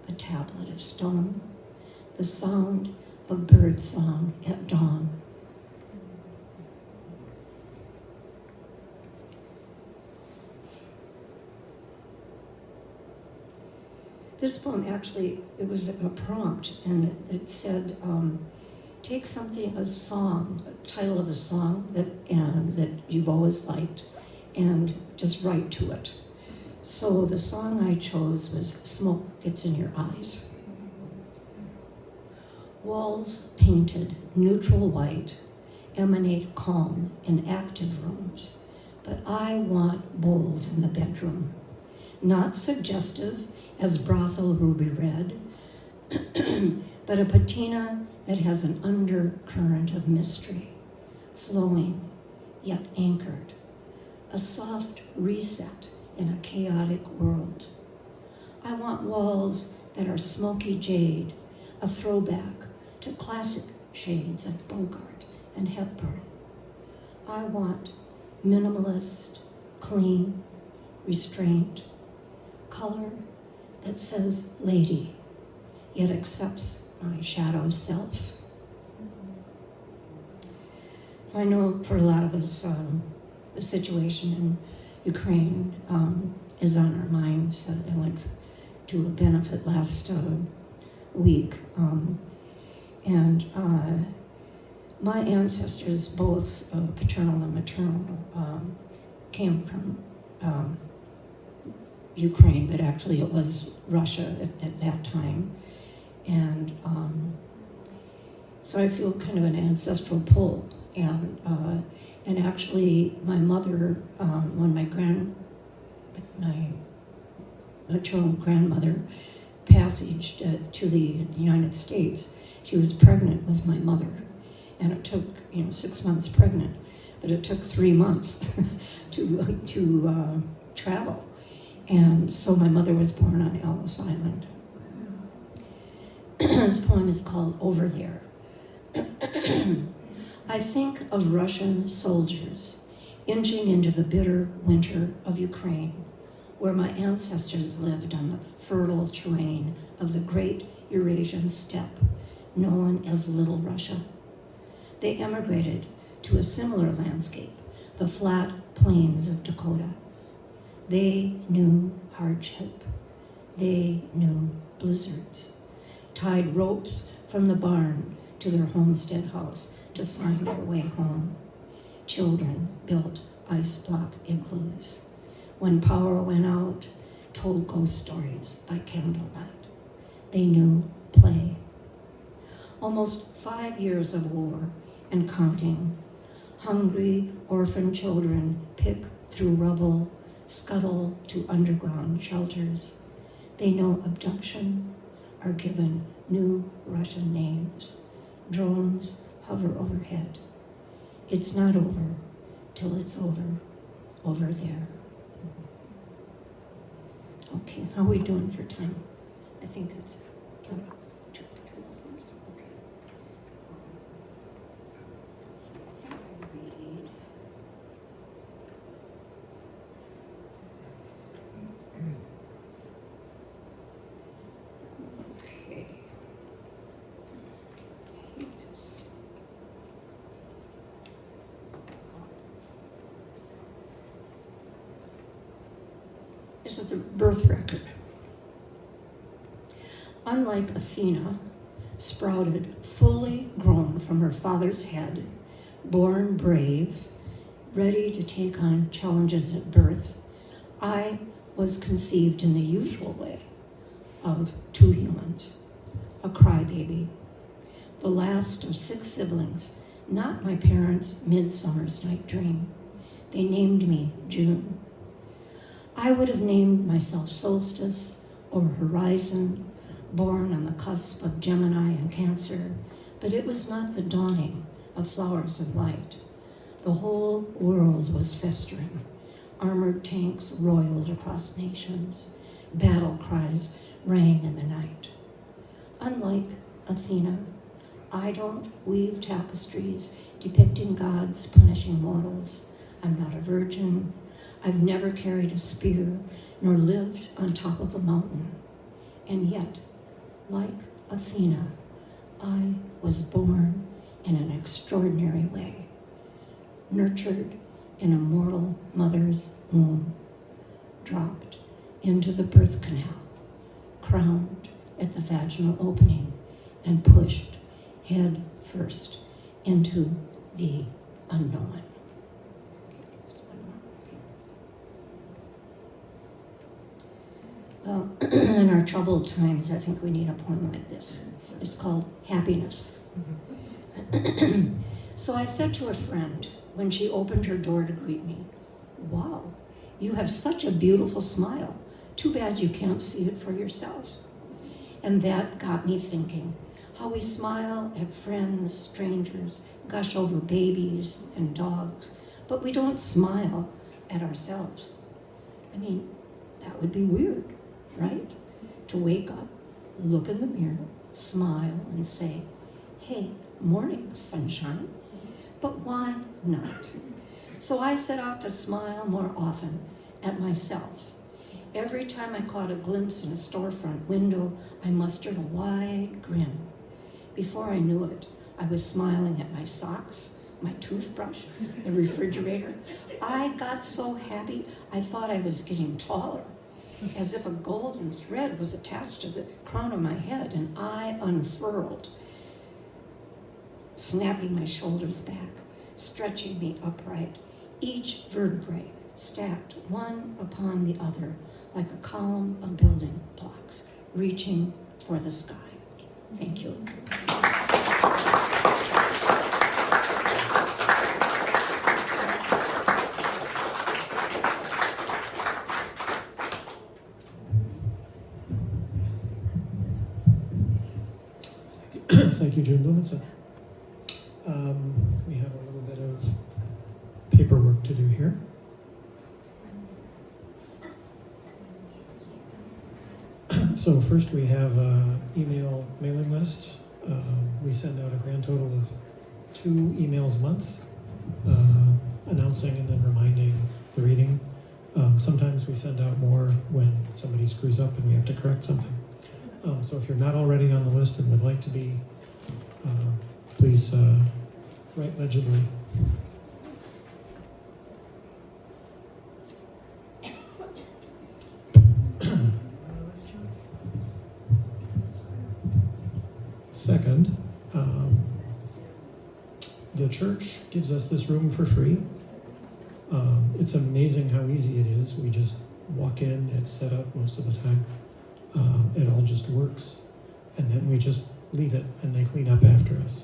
Speaker 4: a tablet of stone, the sound of bird song at dawn. This poem actually, it was a prompt, and it said, take something, a song, a title of a song that you've always liked, and just write to it. So the song I chose was Smoke Gets in Your Eyes. Walls painted neutral white emanate calm in active rooms, but I want bold in the bedroom. Not suggestive as brothel ruby red, but a patina that has an undercurrent of mystery, flowing yet anchored, a soft reset in a chaotic world. I want walls that are smoky jade, a throwback to classic shades of Bogart and Hepburn. I want minimalist, clean, restraint, color that says lady, yet accepts my shadow self. So I know for a lot of us, the situation in Ukraine is on our minds. I went to a benefit last week, and my ancestors, both paternal and maternal, came from Ukraine, but actually it was Russia at that time. And so I feel kind of an ancestral pull. And actually my mother, when my maternal grandmother passage to the United States. She was pregnant with my mother, and it took 6 months pregnant, but it took 3 months to travel, and so my mother was born on Ellis Island. This poem is called Over There. I think of Russian soldiers inching into the bitter winter of Ukraine, where my ancestors lived on the fertile terrain of the great Eurasian steppe, known as Little Russia. They emigrated to a similar landscape, the flat plains of Dakota. They knew hardship. They knew blizzards, tied ropes from the barn to their homestead house to find their way home. Children built ice block igloos. When power went out, told ghost stories by candlelight. They knew play. Almost 5 years of war and counting. Hungry orphan children pick through rubble, scuttle to underground shelters. They know abduction, are given new Russian names. Drones hover overhead. It's not over till it's over there. Okay, how are we doing for time? I think it's two hours. Okay. Read. Okay. This is a birth record. Unlike Athena, sprouted fully grown from her father's head, born brave, ready to take on challenges at birth, I was conceived in the usual way of 2 humans, a crybaby, the last of 6 siblings, not my parents' midsummer's night dream. They named me June. I would have named myself Solstice or Horizon, born on the cusp of Gemini and Cancer, but it was not the dawning of flowers and light. The whole world was festering. Armored tanks roiled across nations. Battle cries rang in the night. Unlike Athena, I don't weave tapestries depicting gods punishing mortals. I'm not a virgin. I've never carried a spear nor lived on top of a mountain. And yet, like Athena, I was born in an extraordinary way, nurtured in a mortal mother's womb, dropped into the birth canal, crowned at the vaginal opening, and pushed head first into the unknown. Well, in our troubled times, I think we need a poem like this. It's called Happiness. So I said to a friend when she opened her door to greet me, "Wow, you have such a beautiful smile. Too bad you can't see it for yourself." And that got me thinking how we smile at friends, strangers, gush over babies and dogs, but we don't smile at ourselves. I mean, that would be weird, right? To wake up, look in the mirror, smile, and say, "Hey, morning, sunshine." But why not? So I set out to smile more often at myself. Every time I caught a glimpse in a storefront window, I mustered a wide grin. Before I knew it, I was smiling at my socks, my toothbrush, the refrigerator. I got so happy, I thought I was getting taller, as if a golden thread was attached to the crown of my head, and I unfurled, snapping my shoulders back, stretching me upright, each vertebrae stacked one upon the other like a column of building blocks, reaching for the sky. Thank you.
Speaker 1: Thank you, June Blumenson. We have a little bit of paperwork to do here. So first we have an email mailing list. We send out a grand total of 2 emails a month, announcing and then reminding the reading. Sometimes we send out more when somebody screws up and we have to correct something. So if you're not already on the list and would like to be, please write legibly. Second, the church gives us this room for free. It's amazing how easy it is. We just walk in, it's set up most of the time. It all just works. And then we just leave it and they clean up after us.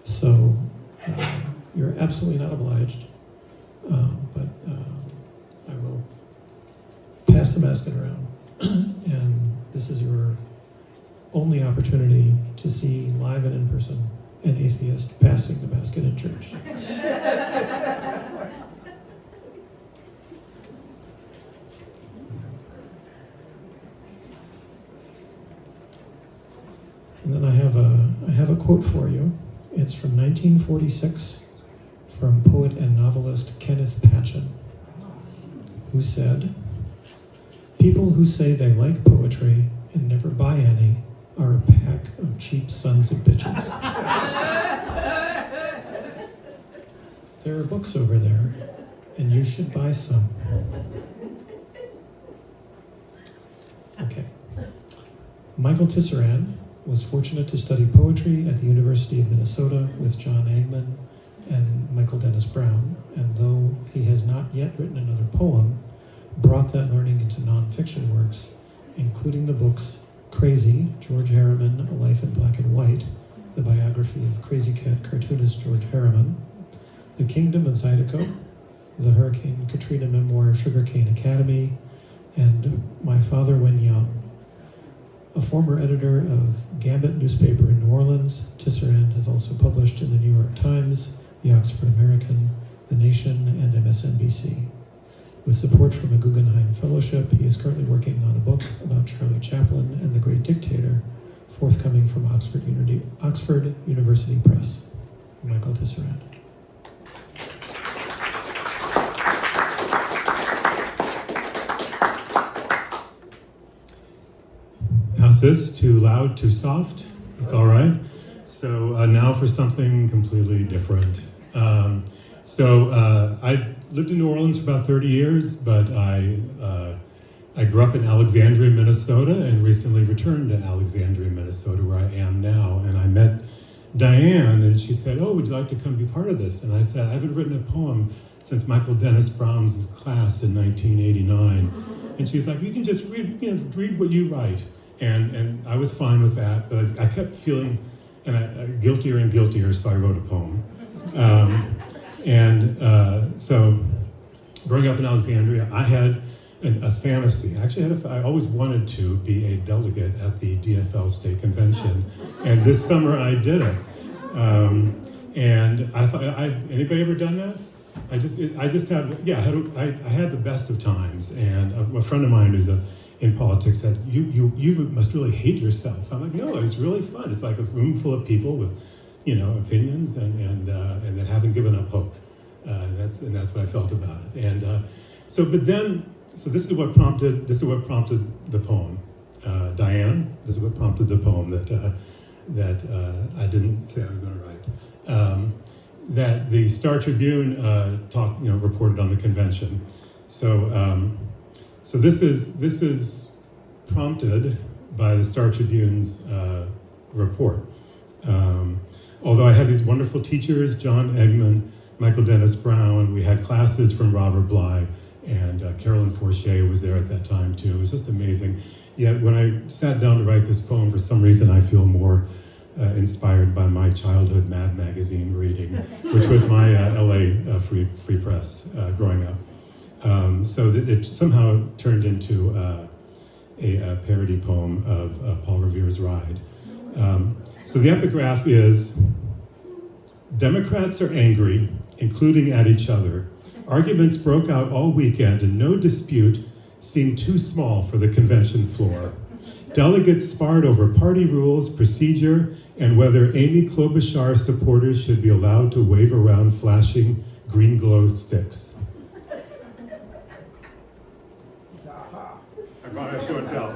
Speaker 1: So you're absolutely not obliged. But I will pass the basket around. And this is your only opportunity to see live and in person an atheist passing the basket in church. And then I have a quote for you. It's from 1946 from poet and novelist Kenneth Patchen, who said, "People who say they like poetry and never buy any are a pack of cheap sons of bitches." There are books over there, and you should buy some. Okay. Michael Tisserand was fortunate to study poetry at the University of Minnesota with John Agman and Michael Dennis Brown, and though he has not yet written another poem, brought that learning into nonfiction works, including the books Crazy, George Harriman, A Life in Black and White, the biography of Crazy Cat cartoonist George Harriman, The Kingdom of Zydeco, the Hurricane Katrina memoir Sugarcane Academy, and My Father When Young. A former editor of Gambit newspaper in New Orleans, Tisserand has also published in the New York Times, the Oxford American, The Nation, and MSNBC. With support from a Guggenheim Fellowship, he is currently working on a book about Charlie Chaplin and the Great Dictator, forthcoming from Oxford University Press. Michael Tisserand.
Speaker 5: How's this? Too loud, too soft? It's all right. So now for something completely different. I lived in New Orleans for about 30 years, but I grew up in Alexandria, Minnesota, and recently returned to Alexandria, Minnesota, where I am now. And I met Diane, and she said, "Oh, would you like to come be part of this?" And I said, "I haven't written a poem since Michael Dennis Brown's class in 1989." And she's like, "You can just read what you write." And I was fine with that, but I kept feeling guiltier and guiltier, so I wrote a poem. So growing up in Alexandria, I had a fantasy. Actually, I always wanted to be a delegate at the DFL State Convention, and this summer I did it. And I thought, anybody ever done that? I had the best of times. And a friend of mine who's in politics said, you must really hate yourself. I'm like, no, it's really fun. It's like a room full of people with, opinions and that haven't given up hope. And that's what I felt about it. So this is what prompted the poem. Diane, this is what prompted the poem that I didn't say I was going to write. That the Star Tribune reported on the convention. So this is prompted by the Star Tribune's report. Although I had these wonderful teachers, John Eggman, Michael Dennis Brown, we had classes from Robert Bly, and Carolyn Forche was there at that time too. It was just amazing. Yet when I sat down to write this poem, for some reason I feel more inspired by my childhood Mad magazine reading, which was my LA Free Press growing up. So that it somehow turned into a parody poem of Paul Revere's Ride. So the epigraph is, Democrats are angry, including at each other. Arguments broke out all weekend and no dispute seemed too small for the convention floor. Delegates sparred over party rules, procedure, and whether Amy Klobuchar supporters should be allowed to wave around flashing green glow sticks. I brought a show and tell.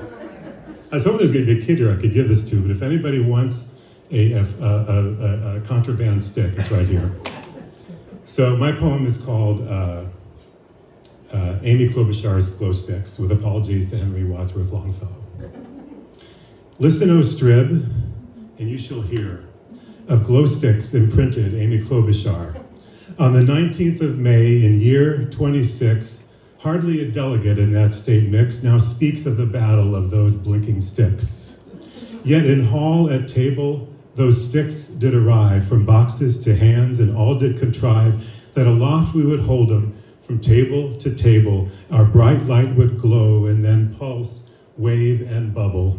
Speaker 5: I was hoping there was going to be a kid here I could give this to, but if anybody wants a contraband stick, it's right here. So my poem is called Amy Klobuchar's Glow Sticks, with apologies to Henry Wadsworth Longfellow. Listen, O Strib, and you shall hear of glow sticks imprinted Amy Klobuchar. On the 19th of May in year 26, hardly a delegate in that state mix now speaks of the battle of those blinking sticks. Yet in hall at table, those sticks did arrive from boxes to hands, and all did contrive that aloft we would hold them from table to table. Our bright light would glow and then pulse, wave, and bubble.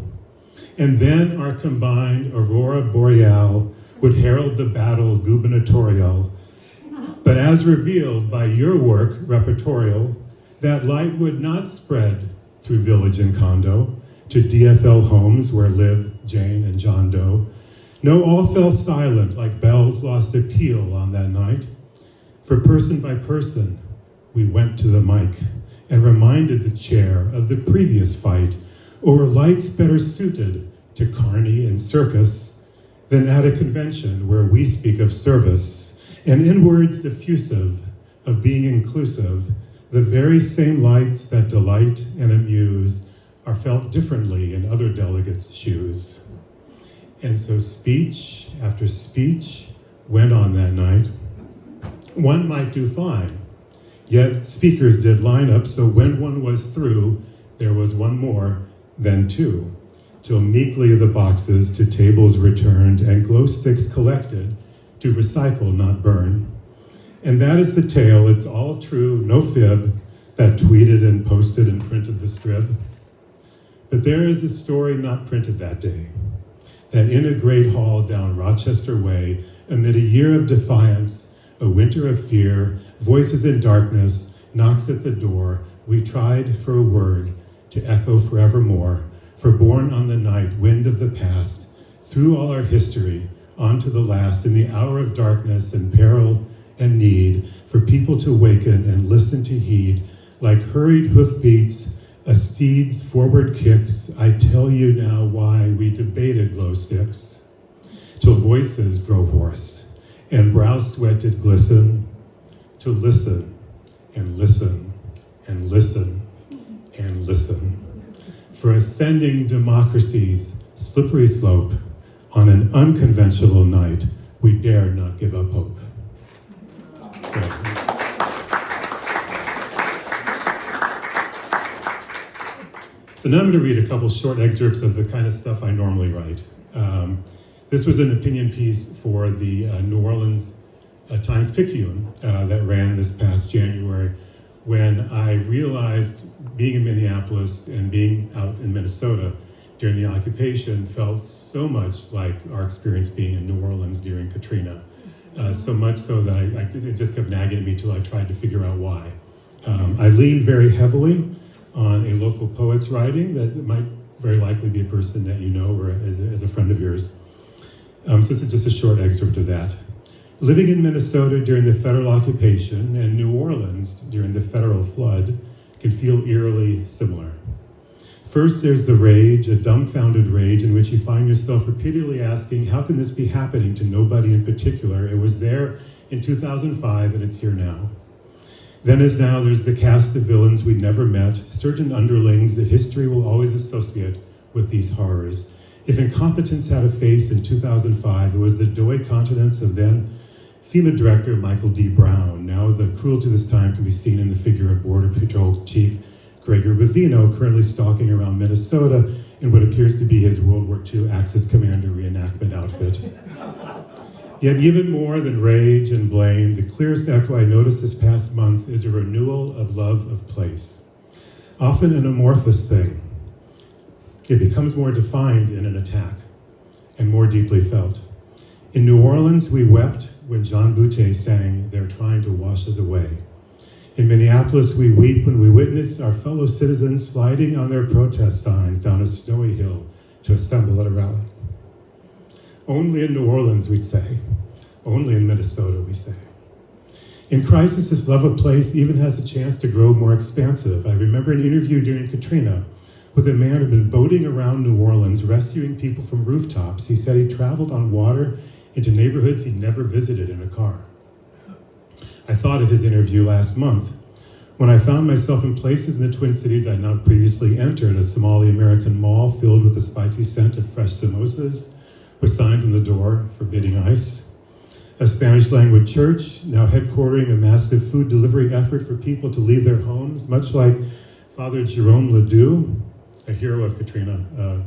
Speaker 5: And then our combined aurora boreal would herald the battle gubernatorial. But as revealed by your work, repertorial, that light would not spread through village and condo to DFL homes where live Jane and John Doe. No, all fell silent like bells lost a peal on that night. For person by person, we went to the mic and reminded the chair of the previous fight over lights better suited to carny and circus than at a convention where we speak of service, and in words effusive of being inclusive, the very same lights that delight and amuse are felt differently in other delegates' shoes. And so speech after speech went on that night. One might do fine, yet speakers did line up, so when one was through, there was one more, then two, till meekly the boxes to tables returned and glow sticks collected to recycle, not burn. And that is the tale, it's all true, no fib, that tweeted and posted and printed the strip. But there is a story not printed that day, that in a great hall down Rochester Way, amid a year of defiance, a winter of fear, voices in darkness, knocks at the door, we tried for a word to echo forevermore, for born on the night wind of the past, through all our history, on to the last, in the hour of darkness and peril and need, for people to waken and listen to heed, like hurried hoofbeats, a steed's forward kicks. I tell you now why we debated glow sticks, till voices grow hoarse, and brow sweat did glisten, to listen, and listen, and listen, and listen. For ascending democracy's slippery slope, on an unconventional night, we dared not give up hope. So now I'm going to read a couple short excerpts of the kind of stuff I normally write. This was an opinion piece for the New Orleans Times-Picayune that ran this past January, when I realized being in Minneapolis and being out in Minnesota during the occupation felt so much like our experience being in New Orleans during Katrina. So much so that it just kept nagging at me till I tried to figure out why. I leaned very heavily on a local poet's writing that might very likely be a person that you know or as a friend of yours. So this is just a short excerpt of that. Living in Minnesota during the federal occupation and New Orleans during the federal flood can feel eerily similar. First, there's the rage, a dumbfounded rage in which you find yourself repeatedly asking, how can this be happening to nobody in particular? It was there in 2005 and it's here now. Then as now, there's the cast of villains we'd never met, certain underlings that history will always associate with these horrors. If incompetence had a face in 2005, it was the doughy countenance of then FEMA Director Michael D. Brown. Now the cruelty this time can be seen in the figure of Border Patrol Chief Gregor Bavino, currently stalking around Minnesota in what appears to be his World War II Axis Commander reenactment outfit. Yet even more than rage and blame, the clearest echo I noticed this past month is a renewal of love of place. Often an amorphous thing, it becomes more defined in an attack. and more deeply felt. In New Orleans, we wept when John Boutté sang, "They're Trying to Wash Us Away." In Minneapolis, we weep when we witness our fellow citizens sliding on their protest signs down a snowy hill to assemble at a rally. Only in New Orleans, we'd say. Only in Minnesota, we say. In crisis, this love of place even has a chance to grow more expansive. I remember an interview during Katrina with a man who'd been boating around New Orleans, rescuing people from rooftops. He said he traveled on water into neighborhoods he'd never visited in a car. I thought of his interview last month when I found myself in places in the Twin Cities I'd not previously entered, a Somali-American mall filled with the spicy scent of fresh samosas, with signs on the door forbidding ice, a Spanish-language church now headquartering a massive food delivery effort for people to leave their homes, much like Father Jerome Ledoux, a hero of Katrina.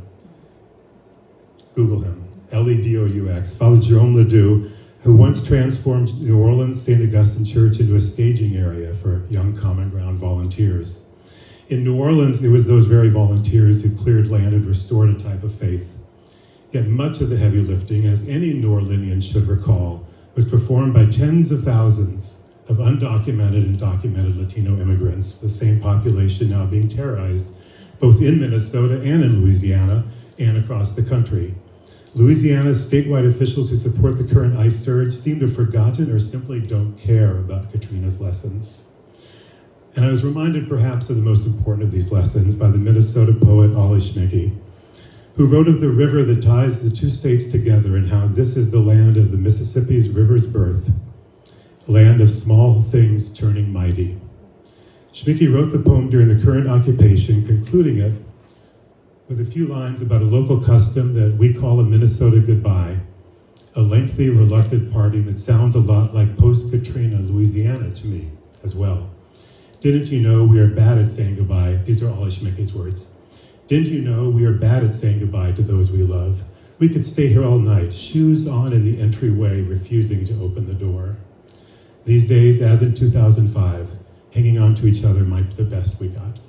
Speaker 5: Google him, Ledoux, Father Jerome Ledoux, who once transformed New Orleans St. Augustine Church into a staging area for young Common Ground volunteers. In New Orleans, it was those very volunteers who cleared land and restored a type of faith. Yet much of the heavy lifting, as any New Orleanian should recall, was performed by tens of thousands of undocumented and documented Latino immigrants, the same population now being terrorized both in Minnesota and in Louisiana and across the country. Louisiana's statewide officials who support the current ice surge seem to have forgotten or simply don't care about Katrina's lessons. And I was reminded perhaps of the most important of these lessons by the Minnesota poet Ollie Schmicky, who wrote of the river that ties the two states together and how this is the land of the Mississippi's river's birth, a land of small things turning mighty. Schmicky wrote the poem during the current occupation, concluding it with a few lines about a local custom that we call a Minnesota goodbye, a lengthy, reluctant parting that sounds a lot like post-Katrina Louisiana to me as well. Didn't you know we are bad at saying goodbye? These are Ollie Schmicky's words. Didn't you know we are bad at saying goodbye to those we love? We could stay here all night, shoes on in the entryway, refusing to open the door. These days, as in 2005, hanging on to each other might be the best we got.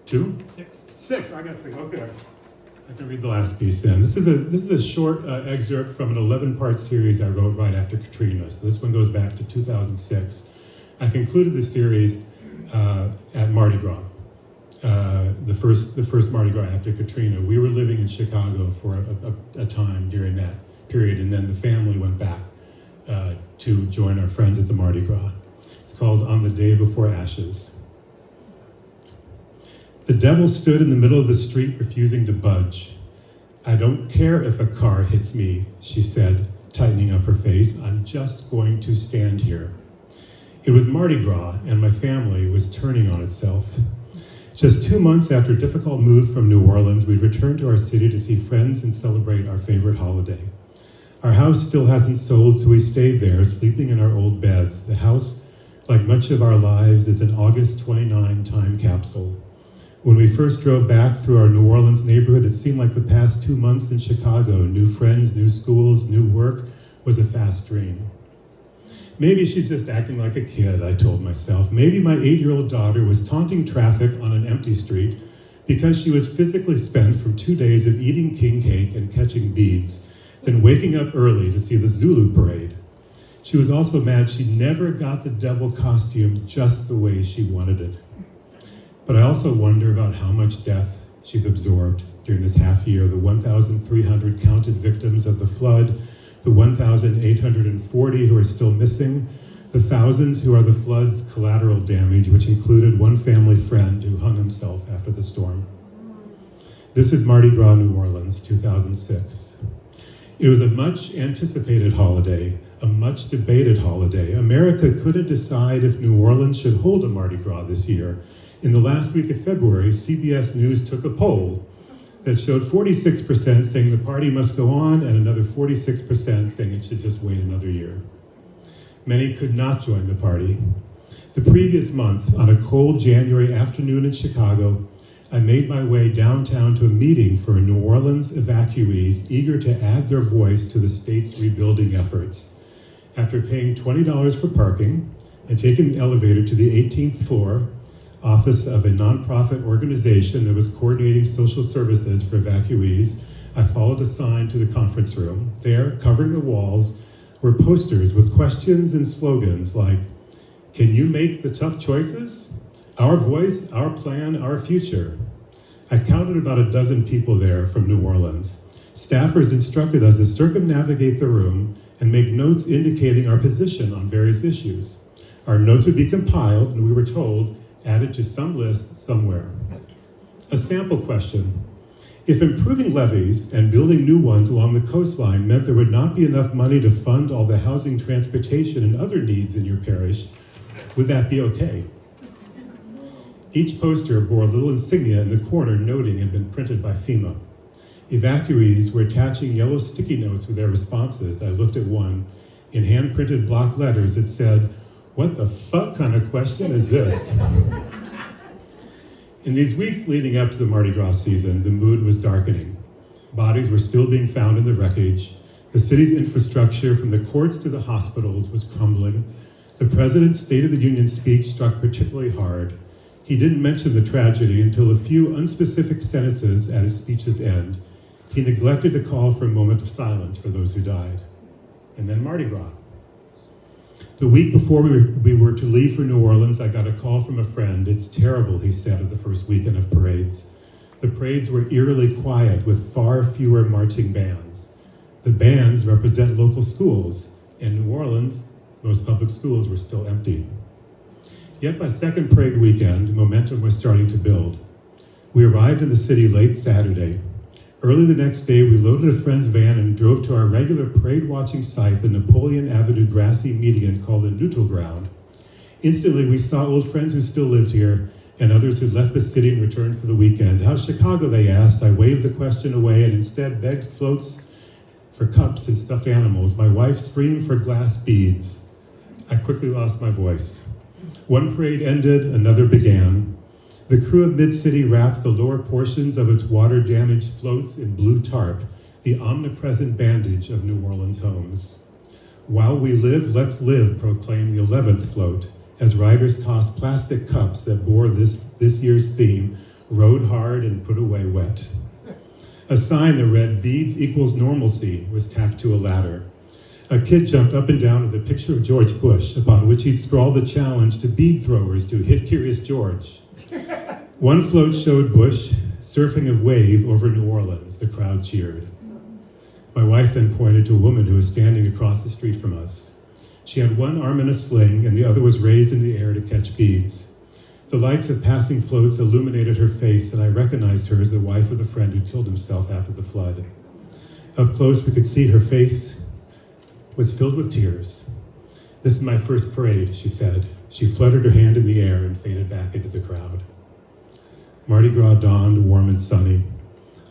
Speaker 5: Two? Six. I got six. Okay. I can read the last piece then. This is a short excerpt from an 11-part series I wrote right after Katrina. So this one goes back to 2006. I concluded the series at Mardi Gras, the first Mardi Gras after Katrina. We were living in Chicago for a time during that period, and then the family went back to join our friends at the Mardi Gras. It's called On the Day Before Ashes. The devil stood in the middle of the street, refusing to budge. "I don't care if a car hits me," she said, tightening up her face. "I'm just going to stand here." It was Mardi Gras, and my family was turning on itself. Just 2 months after a difficult move from New Orleans, we'd returned to our city to see friends and celebrate our favorite holiday. Our house still hasn't sold, so we stayed there, sleeping in our old beds. The house, like much of our lives, is an August 29 time capsule. When we first drove back through our New Orleans neighborhood, it seemed like the past 2 months in Chicago. New friends, new schools, new work was a fast dream. Maybe she's just acting like a kid, I told myself. Maybe my 8-year-old daughter was taunting traffic on an empty street because she was physically spent from 2 days of eating king cake and catching beads, then waking up early to see the Zulu parade. She was also mad she never got the devil costume just the way she wanted it. But I also wonder about how much death she's absorbed during this half year, the 1,300 counted victims of the flood, the 1,840 who are still missing, the thousands who are the flood's collateral damage, which included one family friend who hung himself after the storm. This is Mardi Gras, New Orleans, 2006. It was a much anticipated holiday, a much debated holiday. America couldn't decide if New Orleans should hold a Mardi Gras this year. In the last week of February, CBS News took a poll that showed 46% saying the party must go on and another 46% saying it should just wait another year. Many could not join the party. The previous month, on a cold January afternoon in Chicago, I made my way downtown to a meeting for New Orleans evacuees eager to add their voice to the state's rebuilding efforts. After paying $20 for parking, and taking the elevator to the 18th floor, office of a nonprofit organization that was coordinating social services for evacuees, I followed a sign to the conference room. There, covering the walls, were posters with questions and slogans like, "Can you make the tough choices? Our voice, our plan, our future." I counted about a dozen people there from New Orleans. Staffers instructed us to circumnavigate the room and make notes indicating our position on various issues. Our notes would be compiled, and we were told, added to some list somewhere. A sample question. If improving levees and building new ones along the coastline meant there would not be enough money to fund all the housing, transportation, and other needs in your parish, would that be okay? Each poster bore a little insignia in the corner noting it had been printed by FEMA. Evacuees were attaching yellow sticky notes with their responses. I looked at one. In hand-printed block letters, it said, "What the fuck kind of question is this?" In these weeks leading up to the Mardi Gras season, the mood was darkening. Bodies were still being found in the wreckage. The city's infrastructure, from the courts to the hospitals, was crumbling. The president's State of the Union speech struck particularly hard. He didn't mention the tragedy until a few unspecific sentences at his speech's end. He neglected to call for a moment of silence for those who died. And then Mardi Gras. The week before we were to leave for New Orleans, I got a call from a friend. "It's terrible," he said, at the first weekend of parades. The parades were eerily quiet with far fewer marching bands. The bands represent local schools. In New Orleans, most public schools were still empty. Yet by second parade weekend, momentum was starting to build. We arrived in the city late Saturday. Early the next day, we loaded a friend's van and drove to our regular parade-watching site, the Napoleon Avenue grassy median called the Neutral Ground. Instantly, we saw old friends who still lived here and others who left the city and returned for the weekend. "How's Chicago?" they asked. I waved the question away and instead begged floats for cups and stuffed animals. My wife screamed for glass beads. I quickly lost my voice. One parade ended, another began. The crew of Mid-City wraps the lower portions of its water-damaged floats in blue tarp, the omnipresent bandage of New Orleans homes. "While we live, let's live," proclaimed the 11th float, as riders tossed plastic cups that bore this year's theme, "Rode hard and put away wet." A sign that read, "Beads equals normalcy," was tacked to a ladder. A kid jumped up and down at the picture of George Bush, upon which he'd scrawled the challenge to bead throwers to hit Curious George. One float showed Bush surfing a wave over New Orleans. The crowd cheered. My wife then pointed to a woman who was standing across the street from us. She had one arm in a sling and the other was raised in the air to catch beads. The lights of passing floats illuminated her face, and I recognized her as the wife of the friend who killed himself after the flood. Up close, we could see her face was filled with tears. "This is my first parade," she said. She fluttered her hand in the air and faded back into the crowd. Mardi Gras dawned warm and sunny.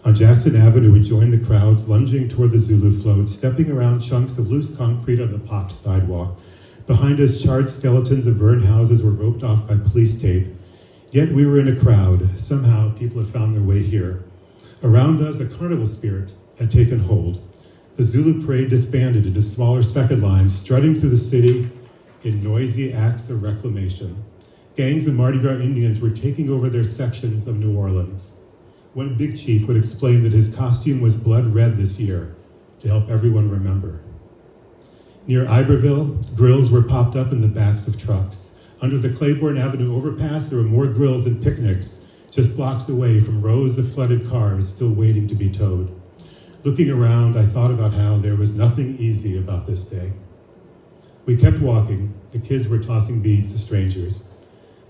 Speaker 5: On Jackson Avenue, we joined the crowds lunging toward the Zulu float, stepping around chunks of loose concrete on the popped sidewalk. Behind us, charred skeletons of burned houses were roped off by police tape. Yet we were in a crowd. Somehow, people had found their way here. Around us, a carnival spirit had taken hold. The Zulu parade disbanded into smaller second lines, strutting through the city in noisy acts of reclamation. Gangs of Mardi Gras Indians were taking over their sections of New Orleans. One big chief would explain that his costume was blood red this year to help everyone remember. Near Iberville, grills were popped up in the backs of trucks. Under the Claiborne Avenue overpass, there were more grills and picnics, just blocks away from rows of flooded cars still waiting to be towed. Looking around, I thought about how there was nothing easy about this day. We kept walking. The kids were tossing beads to strangers.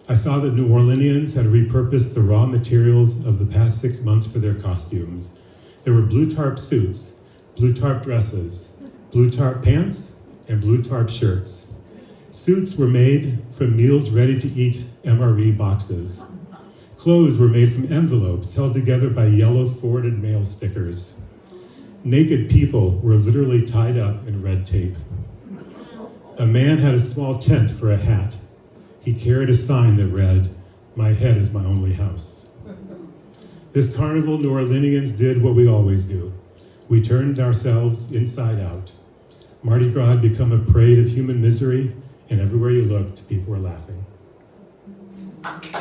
Speaker 5: I saw that New Orleanians had repurposed the raw materials of the past 6 months for their costumes. There were blue tarp suits, blue tarp dresses, blue tarp pants, and blue tarp shirts. Suits were made from meals ready-to-eat MRE boxes. Clothes were made from envelopes held together by yellow forwarded mail stickers. Naked people were literally tied up in red tape. A man had a small tent for a hat. He carried a sign that read, "My head is my only house." This carnival, New Orleanians did what we always do. We turned ourselves inside out. Mardi Gras had become a parade of human misery and everywhere you looked, people were laughing. Thank you.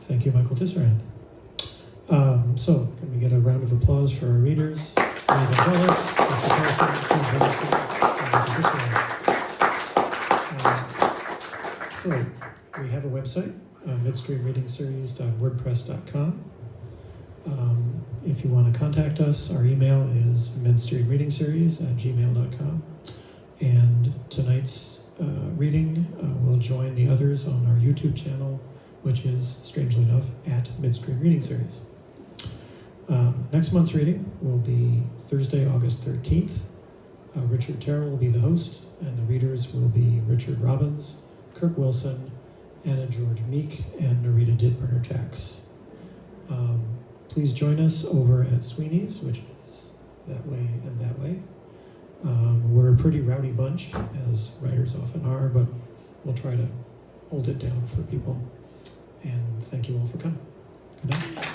Speaker 1: Thank you, Michael Tisserand. So, can we get a round of applause for our readers? Gonzales, Mr. Carlson, Blumenson, and Tisserand. So, we have a website, midstreamreadingseries.wordpress.com. If you want to contact us, our email is midstreamreadingseries@gmail.com. And tonight's reading will join the others on our YouTube channel, which is, strangely enough, at Midstream Reading Series. Next month's reading will be Thursday, August 13th. Richard Terrell will be the host, and the readers will be Richard Robbins, Kirk Wilson, Anna George Meek, and Narita Didburner-Jacks. Please join us over at Sweeney's, which is that way and that way. We're a pretty rowdy bunch, as writers often are, but we'll try to hold it down for people. And thank you all for coming. Good night.